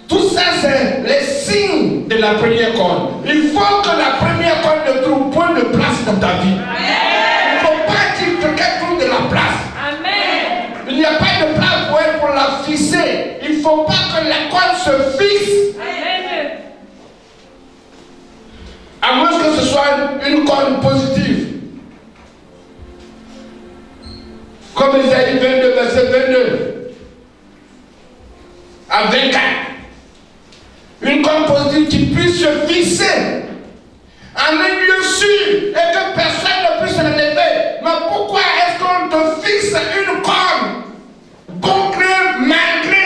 Tout ça, c'est les signes de la première corne. Il faut que la première corne ne trouve point de place dans ta vie. Il ne faut pas qu'il quelqu'un trouve de la place. Amen. Il n'y a pas de place pour elle pour la fixer. Il ne faut pas que la corne se fixe. Amen. À moins que ce soit une corne positive. Comme Isaïe 22, verset 22 à 24. Une corne positive qui puisse se fixer. En en un lieu sûr et que personne ne puisse s'enlever. Mais pourquoi est-ce qu'on te fixe une corne? Bon gré, mal gré.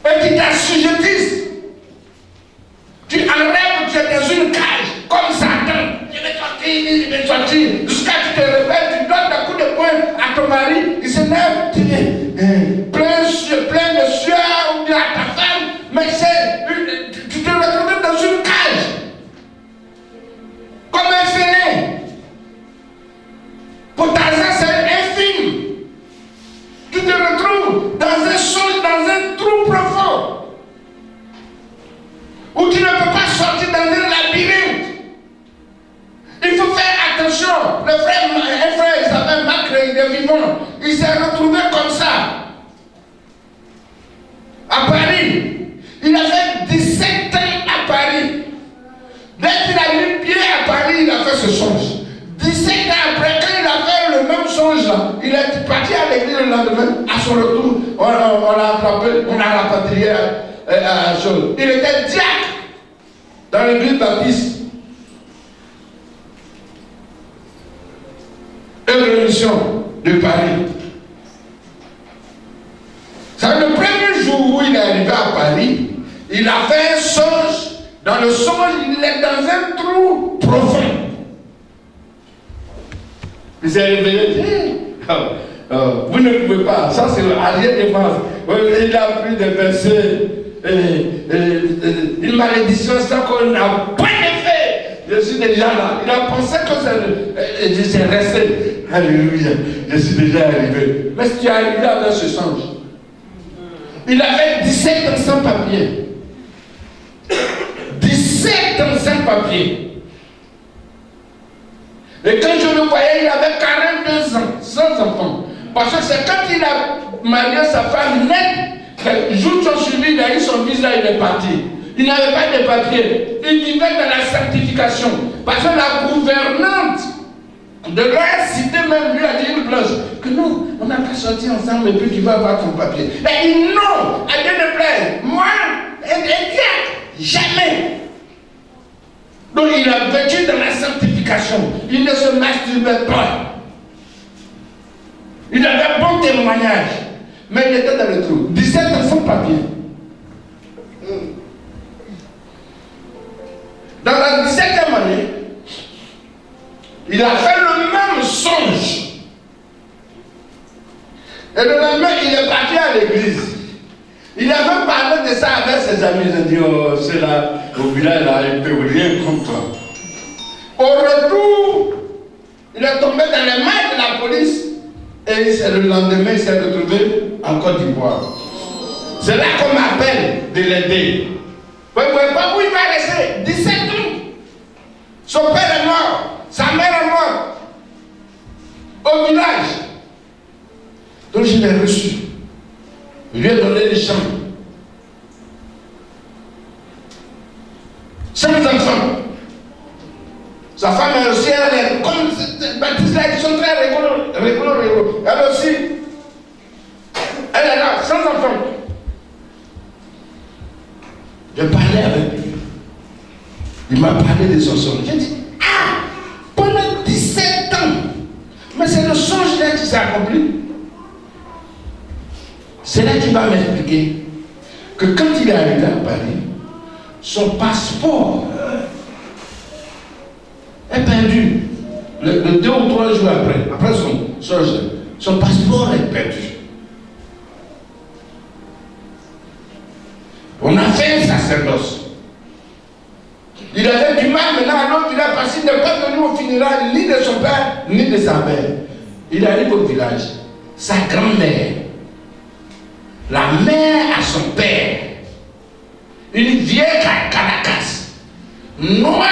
Et qui t'assujettissent. Tu enlèves, tu es dans une cage, comme Satan. Je vais sortir, jusqu'à ce que tu te réveilles, tu donnes un coup de poing à ton mari, il s'énerve, tu es plein de sueur, ou bien à ta femme, mais tu te retrouves dans une cage, comme un félin. Pour ta c'est infime. Tu te retrouves dans un songe, dans un trou profond, où tu ne peux pas sortir dans un labyrinthe. Il faut faire attention. Un frère, il s'appelle Marc, il est vivant. Il s'est retrouvé comme ça. À Paris. Il a fait 17 ans à Paris. Dès qu'il a mis pied à Paris, il a fait ce songe. 17 ans après, quand il a fait le même songe là, il est parti à l'église le lendemain. À son retour, on l'a attrapé, on l'a rapatrié à chose. Il était diacre dans l'église baptiste. Révolution de Paris. C'est le premier jour où il est arrivé à Paris, il a fait un songe. Dans le songe, il est dans un trou profond. Il s'est réveillé. Vous ne pouvez pas. Ça, c'est Ariel Défense. Il a pris des versets. Une malédiction, ça qu'on n'a pas fait. Je suis déjà là. Il a pensé que c'est resté. Alléluia. Je suis déjà arrivé. Mais si tu es arrivé avec ce songe, il avait 17 ans sans papier. 17 ans sans papier. Et quand je le voyais, il avait 42 ans, sans enfant. Parce que c'est quand il a marié sa femme net, les jours qui ont suivi, il a eu son visa, il est parti. Il n'avait pas de papier. Il vivait dans la sanctification. Parce que la gouvernante de la cité même lui a dit une cloche que non, on n'a pas sorti ensemble et puis tu vas avoir ton papier. Il dit non, à Dieu ne plaise. Moi, jamais. Donc il a vécu dans la sanctification. Il ne se masturbait pas. Il avait un bon témoignage. Mais il était dans le trou. 17 ans sans papier. Dans la 17e année, il a fait le même songe. Et le lendemain, il est parti à l'église. Il avait parlé de ça avec ses amis. Ils ont dit, oh, c'est là, au village, là, il ne peut rien contre toi. Au retour, il est tombé dans les mains de la police. Et le lendemain, il s'est retrouvé en Côte d'Ivoire. C'est là qu'on m'appelle de l'aider. Vous ne voyez pas où il va rester. 17 ans. Son père est mort. Sa mère est morte. Au village. Donc je l'ai reçu. Je lui ai donné des chambres. Sans enfants. Sa femme est aussi, elle est comme Baptiste là, ils sont très rigolos. Elle aussi. Elle est là, sans enfants. Je parlais avec lui. Il m'a parlé de son songe. J'ai dit, pendant 17 ans, mais c'est le songe là qui s'est accompli. C'est là qu'il va m'expliquer que quand il est arrivé à Paris, son passeport est perdu. Le 2 ou 3 jours après son passeport est perdu. On a fait un sacerdoce. Il avait du mal maintenant à l'autre village parce qu'il n'est pas venu au funérailles ni de son père ni de sa mère. Il arrive au village. Sa grand-mère, la mère à son père, une vieille Caracas, noire,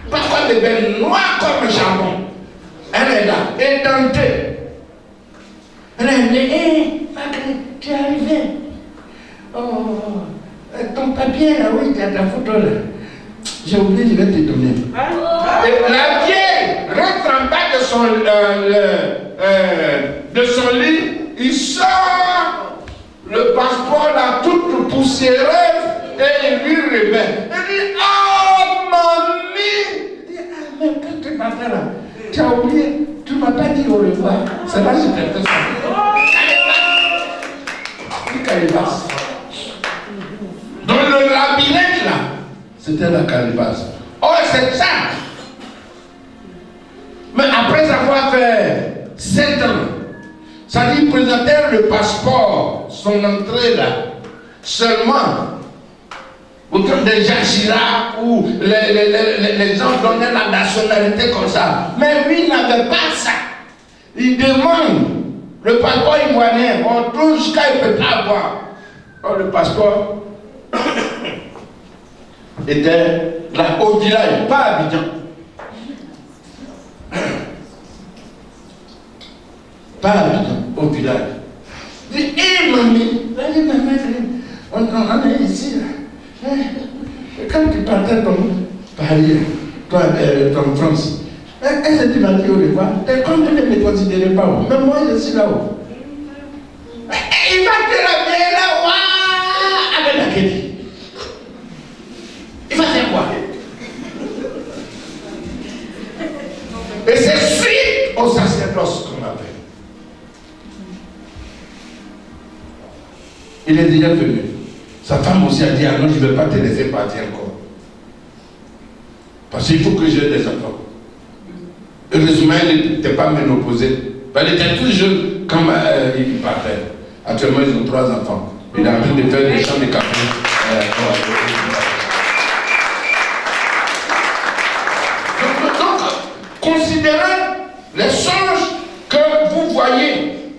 pas comme des belles, noire comme le charbon. Elle est là, édentée. Elle a dit, hé, tu es arrivé. Oh, ton papier là, oui, tu as ta photo là. J'ai oublié, je vais te donner. Et la vieille rentre en bas de son lit, il sort le passeport là, toute poussiéreuse, et il lui révèle. Il dit, matin là, tu as oublié, tu ne m'as pas dit au revoir. C'est là que je t'ai fait ça. Calebasse. Dans le labyrinthe là, c'était la calebasse. Oh, c'est ça. Mais après avoir fait 7 ans, ça dit présenter le passeport, son entrée là, seulement. Autour de Jacques Chirac où les gens donnaient la nationalité comme ça. Mais lui n'avait pas ça. Il demande le passeport ivoirien. On trouve jusqu'à il ne peut pas avoir. Alors le passeport était là au village, pas à Abidjan. Pas à Abidjan, au village. Il dit, hé mamie, on est ici là. Quand tu partais ton France, est-ce que tu m'as dit au revoir? T'es comme tu ne me considérais pas haut. Même moi, je suis là-haut. Il va te ramener là-haut avec la quête. Il va faire quoi? Et c'est suite au sacerdoce qu'on appelle. Il est déjà venu. Sa femme aussi a dit, ah non, je ne vais pas te laisser partir encore. Parce qu'il faut que j'ai des enfants. Heureusement, il n'était pas ménopausé. Il était tout jeune quand il partait. Actuellement, ils ont 3 enfants. Il est en train de faire des champs de café. Donc, considérez les songes que vous voyez.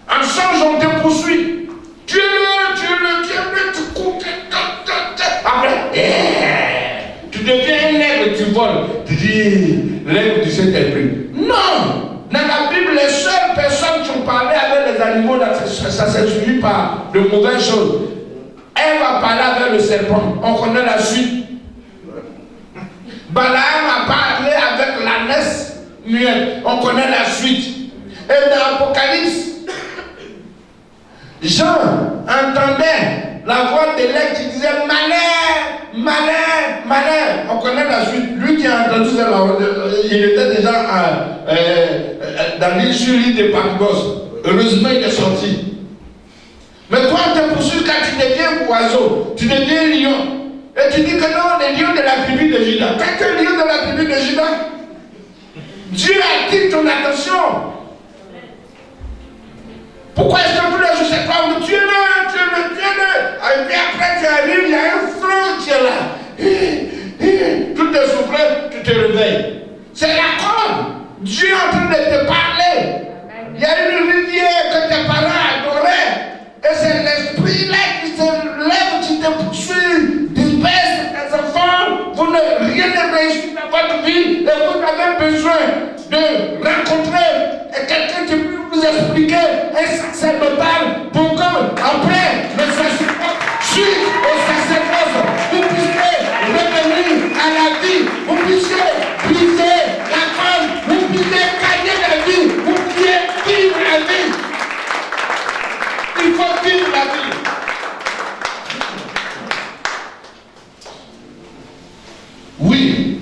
Un songe, on te poursuit. Tu cours, après, tu deviens un aigle, tu voles. Tu dis, l'aigle du Saint-Esprit. Non! Dans la Bible, les seules personnes qui ont parlé avec les animaux, ça s'est suivi par de mauvaises choses. Elle va parler avec le serpent. On connaît la suite. Balaam a parlé avec l'ânesse muette. On connaît la suite. Et dans l'Apocalypse, Jean entendait la voix de l'aigle qui disait malin, malin, malin. On connaît la suite. Lui qui a entendu ça, il était déjà dans l'île sur l'île de Patmos. Heureusement, il est sorti. Mais toi, on te poursuit quand tu deviens oiseau, tu deviens lion. Et tu dis que non, les lions de la tribu de Juda. Quand tu es lion de la tribu de Juda, Dieu attire ton attention. Pourquoi est-ce que tous les jours c'est pas où tu es là, et puis après tu arrives, il y a un front qui est là. Tout est soufflé, tu te réveilles. C'est la corde. Dieu est en train de te parler. Il y a une rivière que tes parents adoraient. Et c'est l'esprit là qui se lève, qui te poursuit, disperse tes enfants. Vous ne rien ne réussit dans votre vie et vous avez besoin de rencontrer quelqu'un qui peut vous expliquer un sacerdotal pour que, après le sacerdoce, suite au sacerdoce, vous puissiez revenir à la vie, vous puissiez briser la corde, vous puissiez gagner la vie, vous puissiez vivre la vie. Il faut vivre la vie. Oui.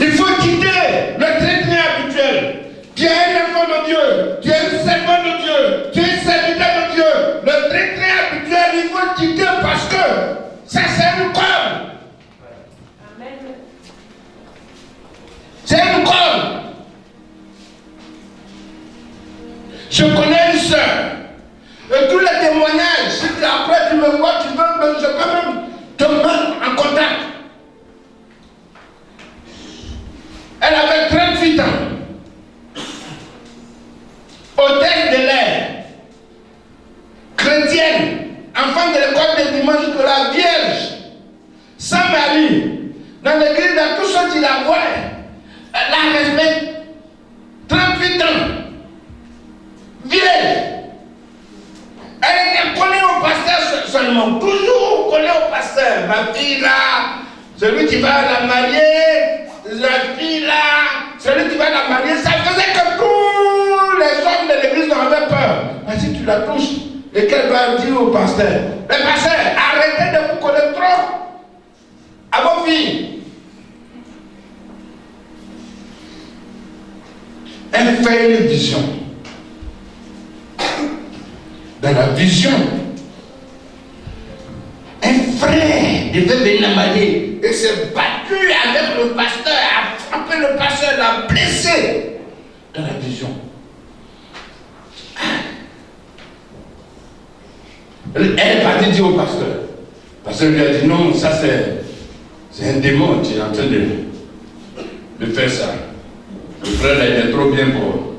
Il faut quitter le traitement habituel. Tu es un enfant de Dieu, tu es un servant de Dieu, tu es un serviteur de Dieu. Le traitement habituel, il faut quitter parce que ça c'est une corde. C'est une corde. Je connais une soeur. Et tous les témoignages, si après tu me vois, je peux même te mettre en contact. Elle avait 38 ans. Hôtesse de l'air. Chrétienne. Enfant de l'école de dimanche de la Vierge. Sans mari. Dans l'église, dans tout ce qu'il la voit, elle la respecte. 38 ans. Vierge. Elle était collée au pasteur seulement. Toujours collée au pasteur. Ma fille là, celui qui va la marier. La fille là, celui qui va la marier, ça faisait que tous les hommes de l'église en avaient peur. Mais si tu la touches, et qu'elle va dire au pasteur, le pasteur, arrêtez de vous connaître trop à vos filles. Elle fait une vision. Dans la vision, un frère devait venir m'aider et s'est battu avec le pasteur, a frappé le pasteur, l'a blessé. Dans la vision. Elle est partie dire au pasteur. Le pasteur lui a dit non, ça c'est un démon qui est en train de faire ça. Le frère là, il est trop bien pour.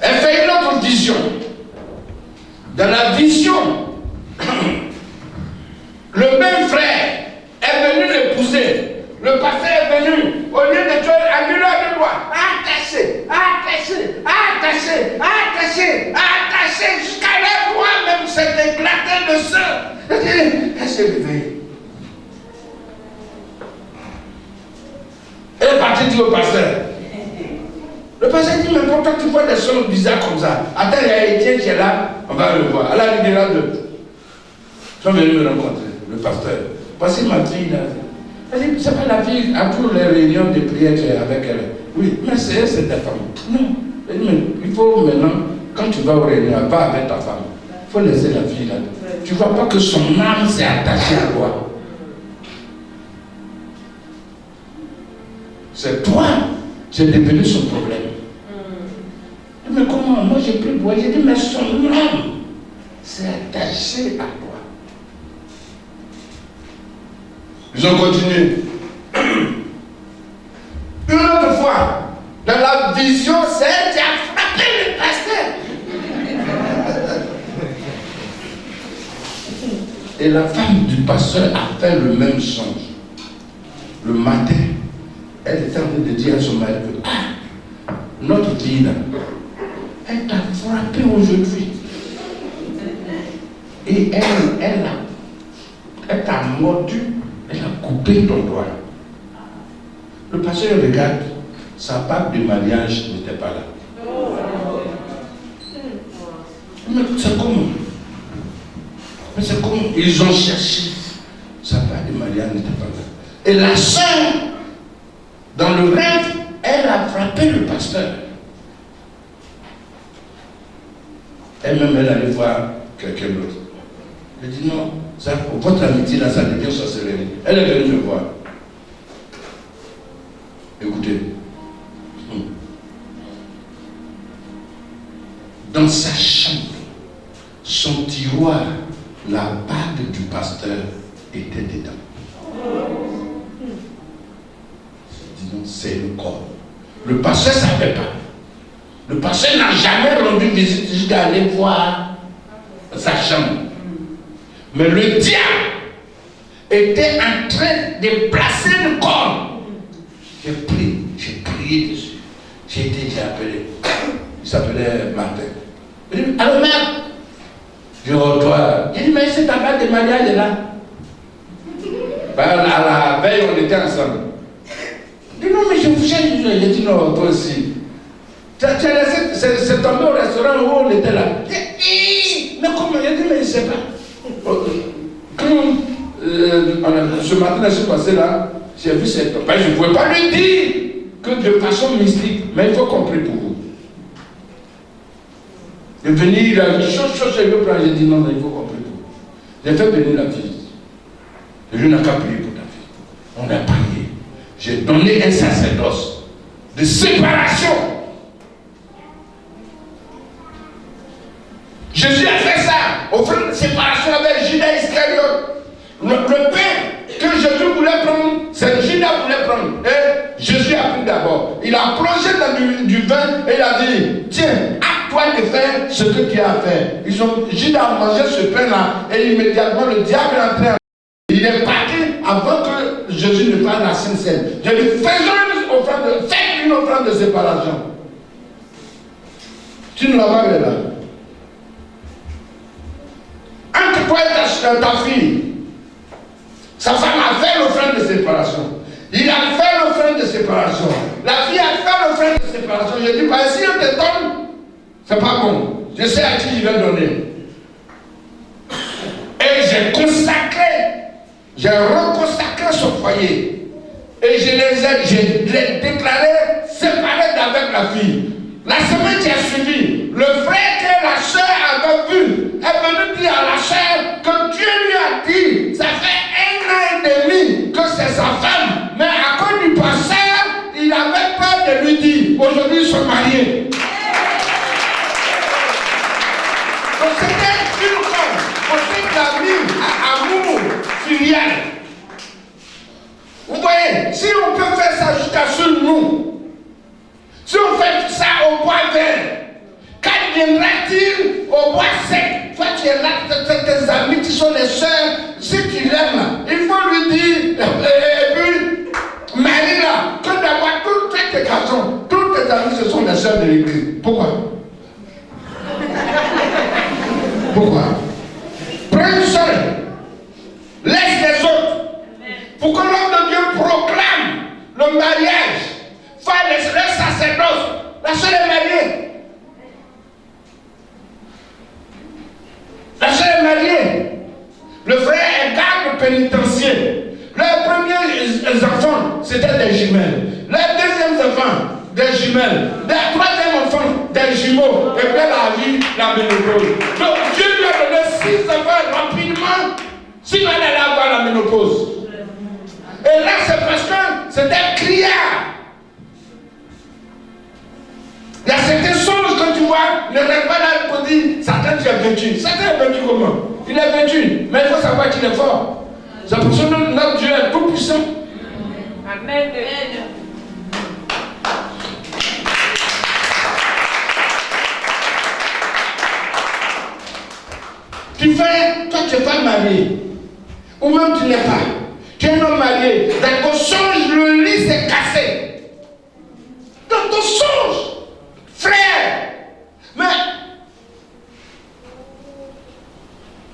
Elle fait une autre vision. Dans la vision, le même frère est venu l'épouser. Le pasteur est venu, au lieu de tuer, annulé le doigt, attaché, jusqu'à la doigt même s'est éclaté de sang. Elle s'est réveillée. Elle est partie dire au pasteur. Le pasteur dit, mais pourquoi tu vois des choses bizarres comme ça? Attends, il y a Étienne qui est là, on va le voir. Elle a dit là de. Ils sont venus me rencontrer, le pasteur. Voici ma fille là. Elle dit, c'est pas la fille à toutes les réunions de prière qui est avec elle. Oui, mais c'est ta femme. Non. Elle dit, mais il faut maintenant, quand tu vas aux réunions, va avec ta femme. Il faut laisser la fille là. Tu ne vois pas que son âme s'est attachée à toi. C'est toi, c'est devenu son problème. Mais comment? Moi j'ai pris bois, j'ai dit, mais son âme s'est attachée à toi. Ils ont continué. Une autre fois, dans la vision, c'est elle qui a frappé le pasteur. Et la femme du pasteur a fait le même songe. Le matin, elle était en train de dire à son mari que notre fille là, elle t'a frappé aujourd'hui. Et elle t'a mordu, elle a coupé ton doigt. Le pasteur regarde, sa bague de mariage n'était pas là. Mais c'est comment? Mais c'est comment? Ils ont cherché, sa bague de mariage n'était pas là. Et la sœur, dans le rêve, elle a frappé le pasteur. Elle-même, elle allait voir quelqu'un d'autre. Elle dit non, ça, votre amitié là, ça devient sorcellerie. Elle est venue me voir. Écoutez. Dans sa chambre, son tiroir, la bague du pasteur était dedans. C'est le corps. Le pasteur ne savait pas. Le pasteur n'a jamais rendu visite jusqu'à aller voir sa chambre. Mais le diable était en train de placer le corps. J'ai prié dessus. J'ai appelé. Il s'appelait Martin. Il dit, allô mère? Je dis, oh toi. Il dit, mais c'est ta bague de mariage là. À la veille, on était ensemble. Il dit, non, mais je vous cherche. J'ai dit, non, toi aussi. C'est tombé au restaurant où on était là. Mais comment? Il dit, mais je ne sais pas. Quand ce matin, je suis passé là, j'ai vu cette tombe. Je ne pouvais pas lui dire que de façon mystique, mais il faut comprendre pour vous. De venir, il a dit, je lui prends, j'ai dit, non, il faut comprendre pour vous. J'ai fait venir la fille. Et je n'ai qu'à prier pour ta fille. On a prié. J'ai donné un sacerdoce de séparation. Jésus a fait ça, offrant une séparation avec Judas Iscariote. Le pain que Jésus voulait prendre, c'est Judas voulait prendre. Et Jésus a pris d'abord. Il a plongé dans du vin et il a dit, tiens, à toi de faire ce que tu as fait. Judas a mangé ce pain-là et immédiatement le diable est entré en. Il est parti avant que Jésus ne fasse la Sainte Seine. Je lui fais une offrande de séparation. Tu ne l'as pas vu là. Entre toi et ta fille, sa femme a fait l'offrande de séparation. Il a fait l'offrande de séparation. La fille a fait l'offrande de séparation. Je dis, bah, si on te donne, c'est pas bon. Je sais à qui je vais donner. Et j'ai reconsacré son foyer. Et j'ai déclaré séparé d'avec avec la fille. La semaine qui a suivi, le frère que la soeur avait vu est venu dire à la soeur que Dieu lui a dit, ça fait 1 an et demi que c'est sa femme, mais à cause du pasteur, il avait peur de lui dire, aujourd'hui ils sont mariés. Donc c'était une femme, aussi d'amis à amour filial. Vous voyez, si on peut faire ça jusqu'à sur nous, si on fait ça au bois vert, quand viendra-t-il au bois sec? Toi tu es là, tes amis qui sont les sœurs, si tu l'aimes, il faut lui dire, et puis, Marie là, que d'avoir tous tes garçons, tous tes amis ce sont les sœurs de l'église. Pourquoi? Pourquoi? Prends une seule, laisse les autres, pour que l'homme de Dieu proclame le mariage. Faire le sacerdoce. La soeur est mariée. La soeur est mariée. Le frère est garde pénitentiaire. Leurs premiers enfants, c'était des jumelles. Leurs deuxièmes enfants, des jumelles. Leurs troisième enfants, des jumeaux. Et puis elle a vu la ménopause. Donc Dieu lui a donné 6 enfants rapidement. Sinon elle allait avoir la ménopause. Et là c'est parce que c'était un criard. Il y a certains songes que tu vois, ne rêve pas là pour dire, Satan tu es vaincu. Satan est vaincu comment? Il est vaincu, mais il faut savoir qu'il est fort. C'est pour ça que notre Dieu est tout puissant. Amen. Toi tu n'es pas marié, ou même tu n'es pas. Tu es un homme marié, dans ton songe, le lit s'est cassé. Dans ton songe. Frère, mais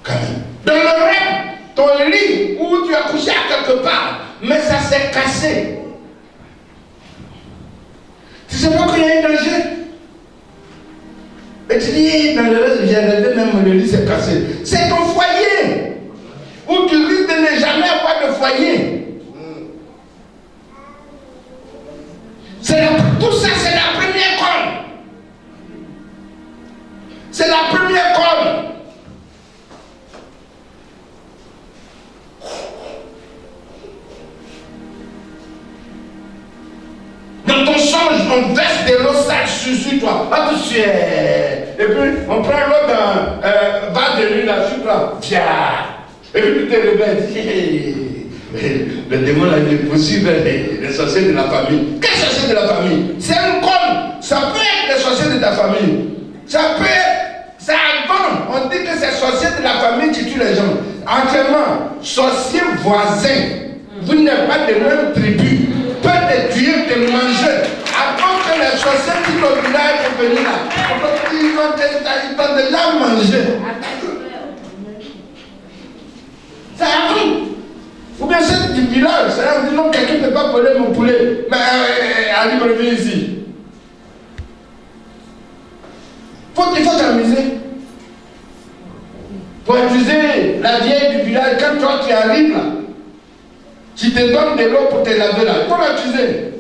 quand même, dans le rêve, ton lit où tu as couché à quelque part, mais ça s'est cassé. Tu sais pas qu'il y a un danger? Et tu dis, dans le rêve, j'ai rêvé, même le lit s'est cassé. C'est ton foyer, où tu risques de ne jamais avoir de foyer. Tout ça, c'est la première école. C'est la première école. Dans ton songe, on verse de l'eau sale sur toi. Pas tout de suite. Et puis, on prend l'eau dans vase de l'huile là, sur toi. Tiens. Et puis, tu te réveilles. Le démon là, il est possible, les sorciers de la famille. Quels sorciers de la famille? C'est un con. Ça peut être les sorciers de ta famille. Ça peut être, c'est avant. On dit que c'est sorciers de la famille qui tuent les gens. Entièrement, sorciers voisins. Vous n'êtes pas de même tribu. Peut te tuer, te manger. Avant que les sorciers qui au village sont venus là, ils t'ont déjà mangé. C'est avant. Ou bien c'est du village, c'est-à-dire non, quelqu'un ne peut pas voler mon poulet. Mais allez, reviens ici. Il faut t'amuser. Pour accuser la vieille du village, quand toi tu arrives là, tu te donnes de l'eau pour te laver là, il faut l'accuser.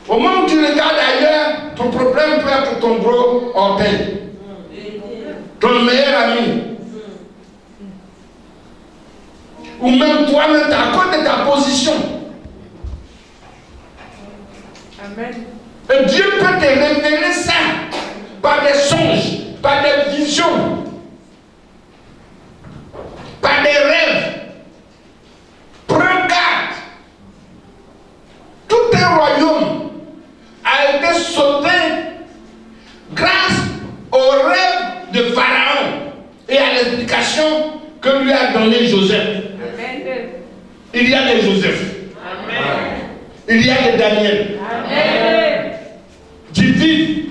Au moment où tu regardes ailleurs, ton problème peut être ton gros orteil. Ton meilleur ami. Ou même toi-même, à cause de ta position. Amen. Et Dieu peut te révéler ça par des songes, par des visions, par des rêves. Prends garde. Tout un royaume a été sauvé grâce au rêve de Pharaon et à l'explication que lui a donné Joseph. Il y a des Joseph. Amen. Il y a des Daniel. Amen. Du vide.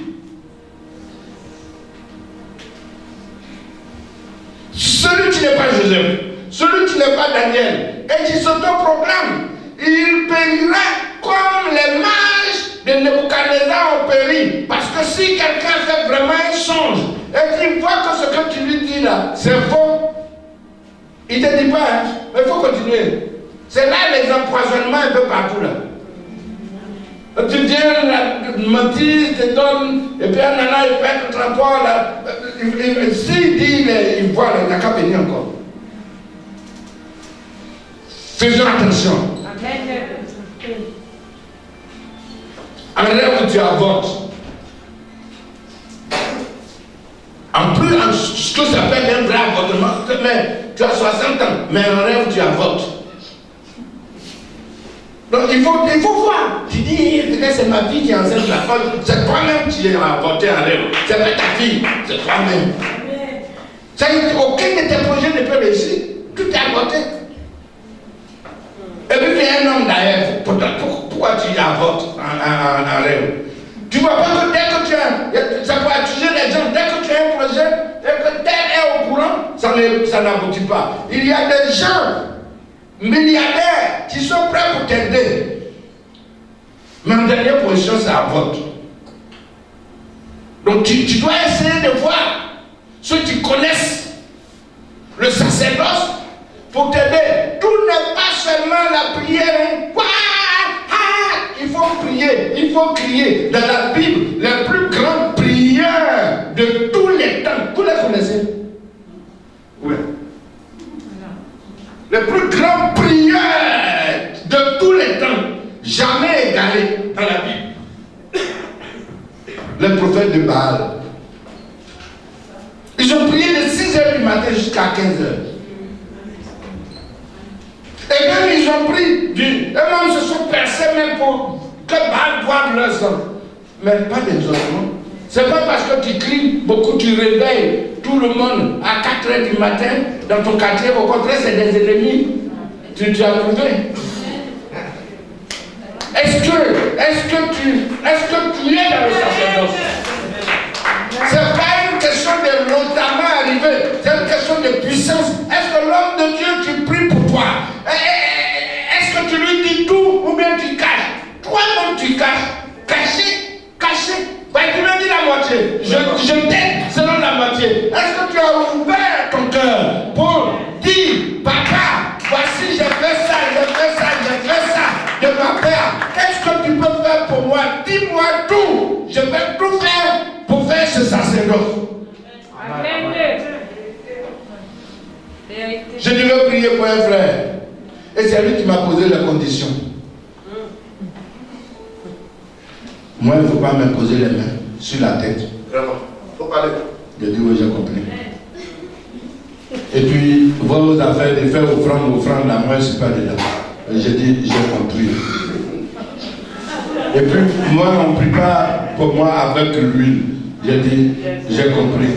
Celui qui n'est pas Joseph, celui qui n'est pas Daniel, et qui s'autoproclame, il périra comme les mages de Nebuchadnezzar ont péri. Parce que si quelqu'un fait vraiment un songe et qu'il voit que ce que tu lui dis là, c'est faux, il ne te dit pas, hein, mais il faut continuer. C'est là les empoisonnements un peu partout là. Tu viens mentir, te donne, et puis un nana, il fait le rapport là. S'il dit, il voit, il n'a qu'à venir encore. Faisons attention. Un rêve où tu avortes. En plus, ce que ça s'appelle un vrai avortement, mais tu as 60 ans, mais un rêve où tu avortes. Donc il faut voir. Tu dis, c'est ma fille qui est enceinte la folle. C'est toi-même qui as avorté un rêve. C'est pas ta fille, c'est toi-même. Aucun de tes projets ne peut réussir. Tout est avorté. Et puis tu es un homme d'ailleurs. Pourquoi tu avortes un rêve? Tu ne vois pas que dès que tu as, ça peut attirer les gens, dès que tu as un projet, dès que tel est au courant, ça n'aboutit pas. Il y a des gens milliardaires qui sont prêts pour t'aider. Mais en dernière position, ça avorte. Donc tu dois essayer de voir ceux qui connaissent le sacerdoce pour t'aider. Tout n'est pas seulement la prière. Il faut crier. Dans la Bible, les plus grandes prières de tous les temps, vous les connaissez? Oui. Les plus grandes prières de tous les temps, jamais égalées dans la Bible. Les prophètes de Baal. Ils ont prié de 6h du matin jusqu'à 15h. Et même ils ont pris eux-mêmes se sont percés même pour que Baal boive leur sang. Mais pas d'exaucement. C'est pas parce que tu cries beaucoup, tu réveilles tout le monde à 4h du matin dans ton quartier. Au contraire, c'est des ennemis. Tu as trouvé. Est-ce que tu es dans le sacerdoce? C'est pas une question de notamment arriver, c'est une question de puissance. Est-ce que l'homme de Dieu, tu pries pour toi? Est-ce que tu lui dis tout ou bien tu caches? Toi-même tu caches. Caché. Ben, tu me dis la moitié. Je t'aide selon la moitié. Est-ce que tu as ouvert ton cœur pour dire, papa, voici, j'ai fait ça de ma part. Qu'est-ce que tu peux faire pour moi? Dis-moi tout. Je vais tout faire pour faire ce sacerdoce. Amen. Je devais prier pour un frère. Et c'est lui qui m'a posé la condition. Moi, il ne faut pas me poser les mains sur la tête. Vraiment, il faut parler. Je dis oui, j'ai compris. Et puis, vos affaires de faire offrande, là, moi, je ne suis pas dedans. Et j'ai dit, j'ai compris. Et puis, moi, on ne prie pas pour moi avec l'huile. J'ai dit, j'ai compris.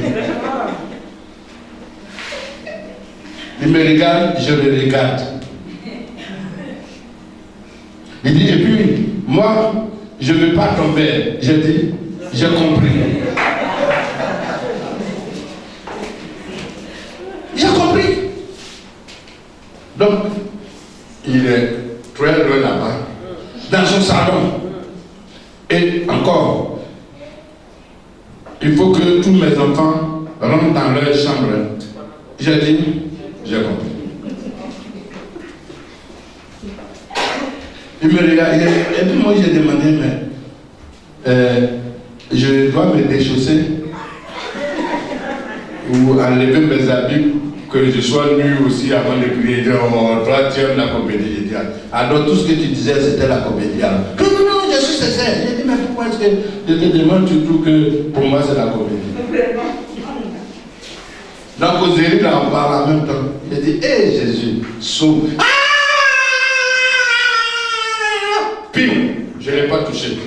Il me regarde, je le regarde. Il dit, et puis, moi, je ne veux pas tomber. J'ai dit, j'ai compris. J'ai compris. Donc, il est très loin là-bas, dans son salon. Et encore, il faut que tous mes enfants rentrent dans leur chambre. J'ai dit, j'ai compris. Il me regarde, et puis moi j'ai demandé, mais je dois me déchausser ou enlever mes habits, que je sois nu aussi avant de prier. Oh, toi tu aimes la comédie. Alors tout ce que tu disais c'était la comédie. Non, je suis sincère. J'ai dit, mais pourquoi est-ce que je te demande surtout que pour moi c'est la comédie? Donc causerie là on parle en même temps. J'ai dit, hé Jésus, sauve. Pim, je ne l'ai pas touché.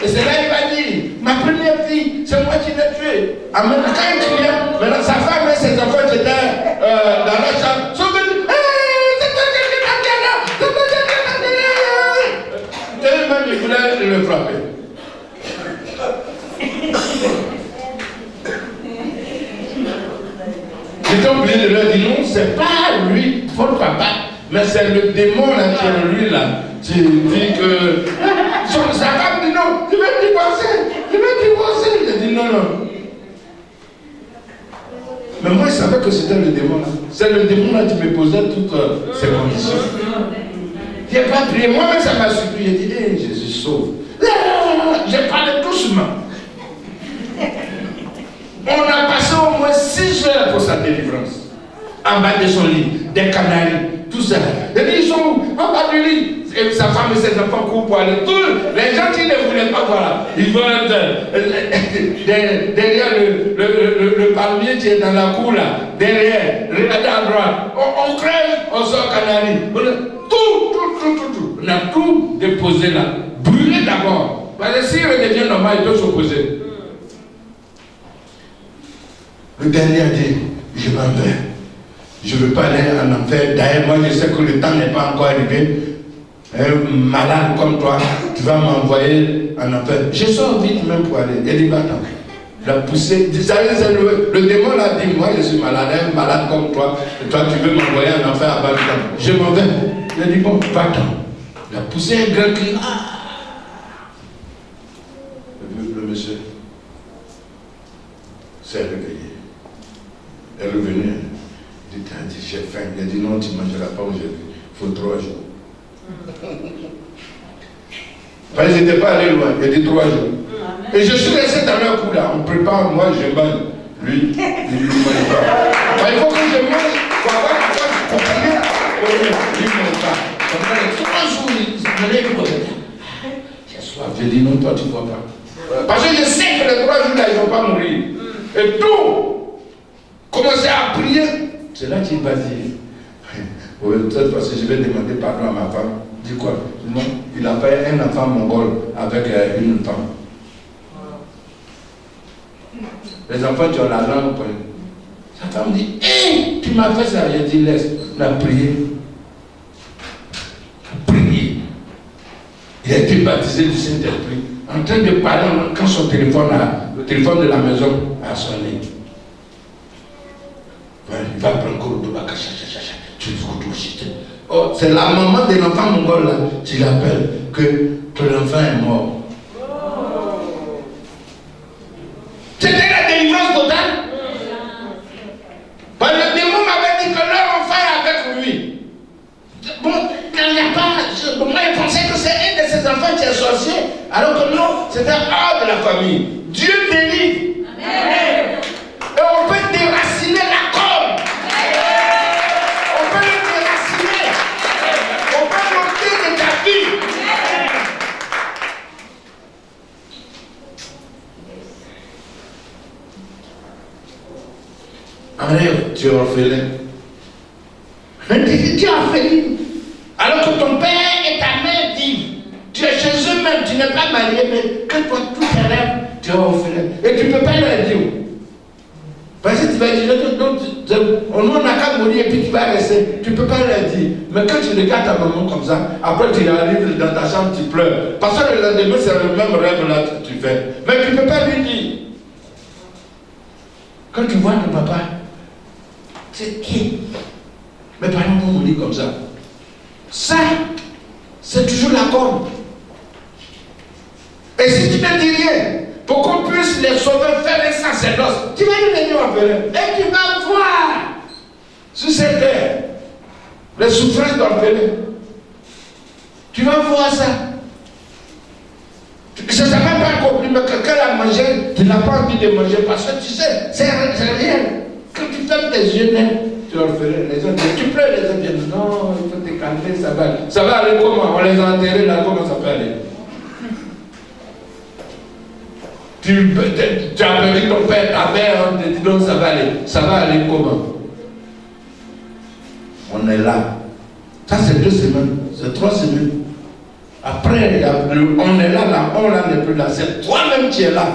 Et c'est là qu'il m'a dit, ma première fille, c'est moi qui l'ai tuée. En même temps, quand il vient, maintenant sa femme et ses enfants étaient dans leur chambre. Ils sont venus, c'est toi qui l'as dit, même il voulait le frapper. J'étais obligé de leur dire non, c'est pas lui, votre papa, mais c'est le démon là qui est en lui là. Tu dis que sa femme dit non, je vais divorcer. J'ai dit non. Mais Mais moi, je savais que c'était le démon là. C'est le démon là qui me posait toutes ces conditions. Je n'ai pas prié. Moi-même, ça m'a surpris. J'ai dit, hey, Jésus sauve. J'ai parlé doucement. On a passé au moins 6 heures pour sa délivrance. En bas de son lit, des canaris, tout ça. Et ils sont où? En bas du lit. Et sa femme et ses enfants courent pour aller. Tous les gens qui ne voulaient pas voir, ils vont derrière le palmier qui est dans la cour là. Derrière, regardez à droite. On crève, on sort canari. Tout. On a tout déposé là. Brûlé d'abord. Parce que s'il redevient normal, il peut s'opposer. Le dernier a dit, je m'en vais. Je ne veux pas aller en enfer. D'ailleurs, moi je sais que le temps n'est pas encore arrivé. Un malade comme toi, tu vas m'envoyer en enfer. Je sors vite même pour aller. Il dit, va-t'en. La poussée. Le démon l'a dit, moi je suis malade, un malade comme toi. Et toi tu veux m'envoyer en enfer à Babylone. Je m'en vais. Il a dit, bon, va-t'en. Il a poussé un grand cri. Le monsieur s'est réveillé. Elle est revenue. Il dit, j'ai faim. Il a dit, non, tu ne mangeras pas aujourd'hui. Il faut 3 jours. Enfin, ils n'étaient pas allés loin. Il a dit 3 jours. Et je suis resté dans leur coup là. On prépare, moi je mange. Lui, il ne mange pas. Enfin, il faut que je mange pour avoir la foi de comprendre. Lui, il ne mange pas. Pendant les 3 jours, il me lève pour dire, j'ai soif. J'ai dit, non, toi tu ne bois pas. Parce que je sais que les 3 jours là, ils ne vont pas mourir. Et tout, commencer à prier. C'est là qu'il va dire, oui, peut-être parce que je vais demander pardon à ma femme. Dis quoi? Non, il a fait un enfant mongol avec une femme. Les enfants qui ont la langue pointe. Sa femme dit, hé, tu m'as fait ça. J'ai dit, laisse, on a prié. Il a été baptisé du Saint-Esprit. En train de parler, quand son téléphone, le téléphone de la maison a sonné. Il va prendre encore le bac. Oh, c'est la maman de l'enfant mongol là, qui l'appelle que l'enfant est mort. C'était la délivrance totale. Le démon m'avait dit que leur enfant est avec lui. Bon, il n'y a pas. Moi, je pensais que c'est un de ses enfants qui est sorcier, alors que non, c'était un de la famille. Dieu délivre. Amen. Et on peut déraciner la corde. On peut le déraciner. On peut l'ôter de ta vie. Enlève, tu es orphelin. Tu es orphelin. Alors que ton père et ta mère vivent. Tu es chez eux-mêmes, tu n'es pas marié, mais que toi, tout tes rêves, tu es orphelin. Et tu ne peux pas leur dire. Parce que tu vas dire, on n'a qu'à mourir et puis tu vas rester. Tu ne peux pas leur dire. Mais quand tu regardes ta maman comme ça, après tu arrives dans ta chambre, tu pleures. Parce que le lendemain, c'est le même rêve là que tu fais. Mais tu ne peux pas lui dire. Quand tu vois ton papa, c'est qui? Mes parents vont mourir comme ça. Ça, c'est toujours la corde. Et si tu ne dis rien, pour qu'on puisse les sauver, faire les sacerdoces, tu vas devenir orphelin. Et tu vas voir sur cette terre les souffrances d'orphelin. Tu vas voir ça. Je ne sais même pas compris, mais quelqu'un a mangé, tu n'as pas envie de manger parce que tu sais, c'est rien. Quand tu fermes tes yeux, tu es orphelin. Les gens disent, tu pleures, les gens disent, non, il faut te calmer, ça va aller comment? On les a enterrés là, comment ça peut aller? Tu as perdu ton père, ta mère, on te dit non, ça va aller comment? On est là. Ça c'est 2 semaines, c'est 3 semaines. Après, on est là, on là n'est plus là. C'est toi-même qui es là.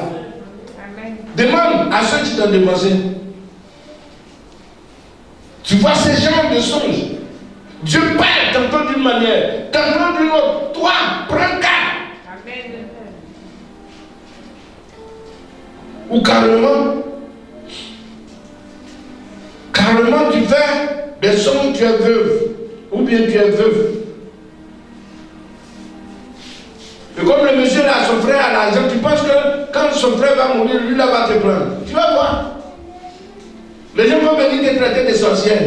Amen. Demande à ceux qui t'ont demandé. Tu vois ces genres de songes. Dieu parle tantôt d'une manière, tantôt d'une autre. Toi, prends garde. Amen. Ou carrément tu fais des songes, tu es veuve, ou bien tu es veuve. Et comme le monsieur là, son frère a l'argent, tu penses que quand son frère va mourir, lui là va te prendre. Tu vas voir. Les gens vont venir te traiter de sorcière.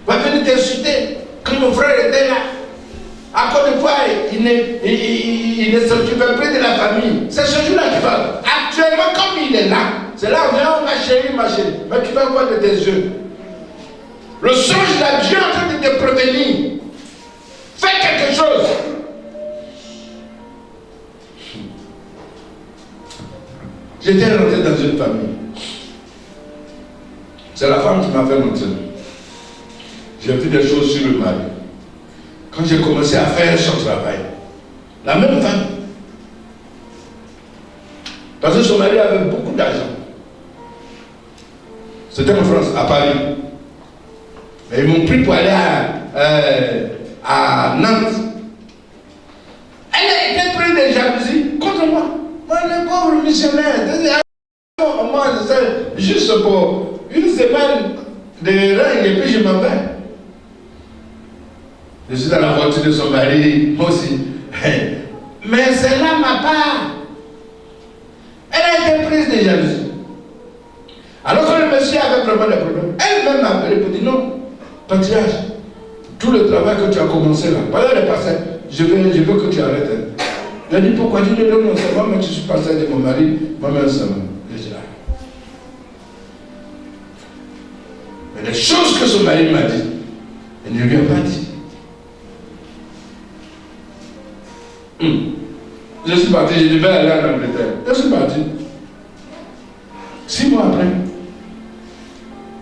Vont venir t'insulter. Quand mon frère était là, à Côte d'Ivoire, il ne s'occupait plus de la famille. C'est ce jour-là qu'il parle. Actuellement, comme il est là, c'est là où on ma chérie, mais tu vas voir de tes yeux. Le songe là, Dieu est en train de te prévenir. Fais quelque chose. J'étais rentré dans une famille. C'est la femme qui m'a fait rentrer. J'ai vu des choses sur le mari. Quand j'ai commencé à faire son travail, la même femme. Parce que son mari avait beaucoup d'argent. C'était en France, à Paris. Mais ils m'ont pris pour aller à Nantes. Elle a été prise de jalousie contre moi. Moi, le pauvre missionnaire. Moi, c'est juste pour une semaine de règne et puis je m'en vais. Je suis dans la voiture de son mari, moi aussi. Mais c'est là ma part. Elle a été prise de jalousie. Alors que le monsieur avait vraiment des problèmes, elle-même m'a appelé pour dire non, patriarche, tout le travail que tu as commencé là, pendant le passé, je veux que tu arrêtes. Il a dit pourquoi tu ne donnes non seulement, mais tu suis passé de mon mari, moi-même seulement. Je dis là. Mais les choses que son mari m'a dit, elle ne lui a pas dit. Je suis parti, je devais aller en Angleterre. Je suis parti. 6 mois après,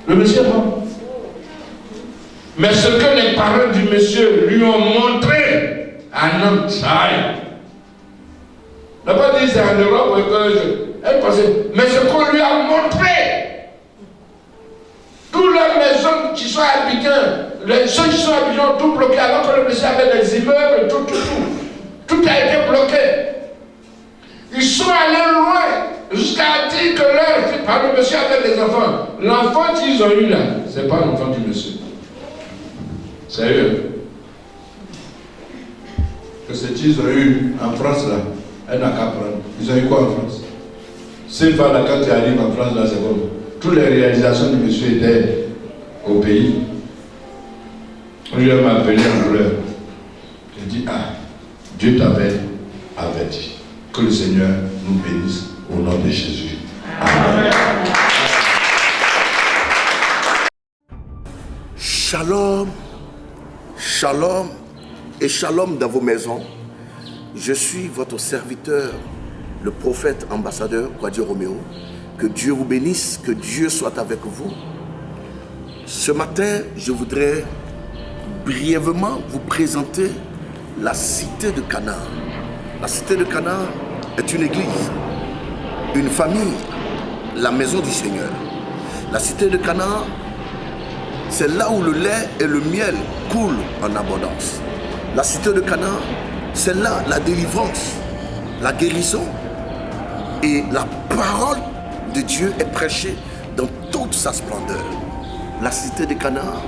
le monsieur est mort. Mais ce que les parents du monsieur lui ont montré à Nantes, on n'a pas dit c'est en Europe, elle pensait, mais ce qu'on lui a montré, toutes les maisons qui sont à Abidjan, ceux qui sont à Abidjan ont tout bloqué, alors que le monsieur avait des immeubles, tout a été bloqué. Ils sont allés loin jusqu'à dire que leur fils, par le monsieur avait des enfants. L'enfant qu'ils ont eu là, ce n'est pas l'enfant du monsieur. C'est eux. Que ce qu'ils ont eu en France là, elle n'a qu'à prendre. Ils ont eu quoi en France? Ces fois là, quand tu arrives en France là, c'est bon. Toutes les réalisations du monsieur étaient au pays. On lui a appelé en douleur. Il dit, Dieu t'avait averti. Que le Seigneur nous bénisse au nom de Jésus. Amen. Shalom, shalom et shalom dans vos maisons. Je suis votre serviteur, le prophète ambassadeur Kwadji Roméo. Que Dieu vous bénisse, que Dieu soit avec vous. Ce matin, je voudrais brièvement vous présenter la cité de Canaan. La cité de Canaan est une église, une famille, la maison du Seigneur. La cité de Canaan, c'est là où le lait et le miel coulent en abondance. La cité de Canaan, c'est là la délivrance, la guérison et la parole de Dieu est prêchée dans toute sa splendeur. La cité de Canaan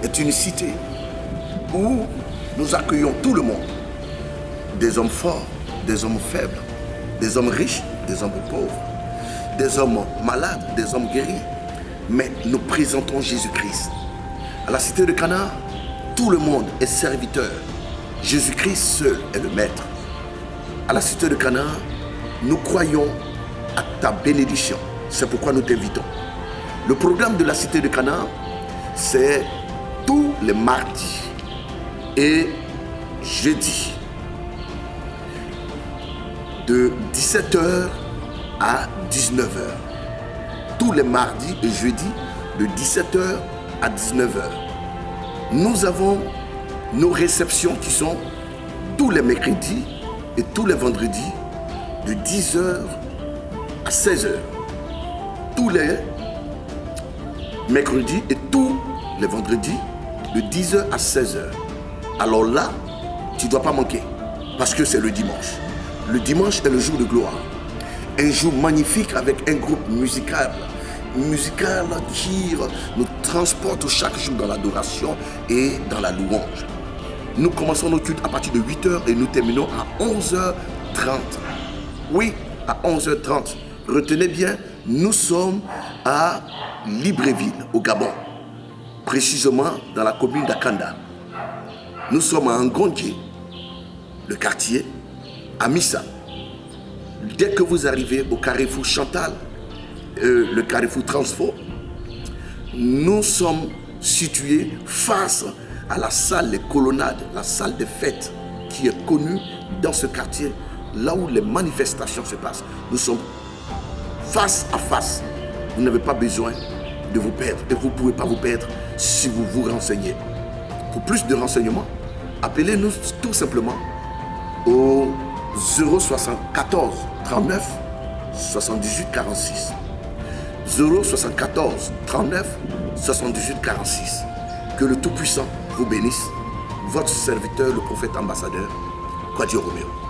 est une cité où nous accueillons tout le monde. Des hommes forts, des hommes faibles, des hommes riches, des hommes pauvres, des hommes malades, des hommes guéris. Mais nous présentons Jésus-Christ. À la cité de Canaan, tout le monde est serviteur. Jésus-Christ seul est le maître. À la cité de Canaan, nous croyons à ta bénédiction. C'est pourquoi nous t'invitons. Le programme de la cité de Canaan, c'est tous les mardis et jeudis de 17h à 19h. Tous les mardis et jeudis de 17h à 19h. Nous avons nos réceptions qui sont tous les mercredis et tous les vendredis de 10h à 16h. Tous les mercredis et tous les vendredis de 10h à 16h. Alors là, tu ne dois pas manquer parce que c'est le dimanche. Le dimanche est le jour de gloire. Un jour magnifique avec un groupe musical qui nous transporte chaque jour dans l'adoration et dans la louange. Nous commençons nos cultes à partir de 8h et nous terminons à 11h30. Oui, à 11h30. Retenez bien, Nous sommes à Libreville, au Gabon, précisément dans la commune d'Akanda. Nous sommes à Ngondje, le quartier, à Missa. Dès que vous arrivez au carrefour Chantal, le carrefour Transfo, nous sommes situés face à la salle des colonnades, la salle des fêtes qui est connue dans ce quartier, là où les manifestations se passent. Nous sommes face à face. Vous n'avez pas besoin de vous perdre et vous ne pouvez pas vous perdre si vous vous renseignez. Pour plus de renseignements, appelez-nous tout simplement au 074 39 78 46. 074 39 78 46. Que le Tout-Puissant vous bénisse. Votre serviteur, le prophète ambassadeur, Kwadjo Romeo.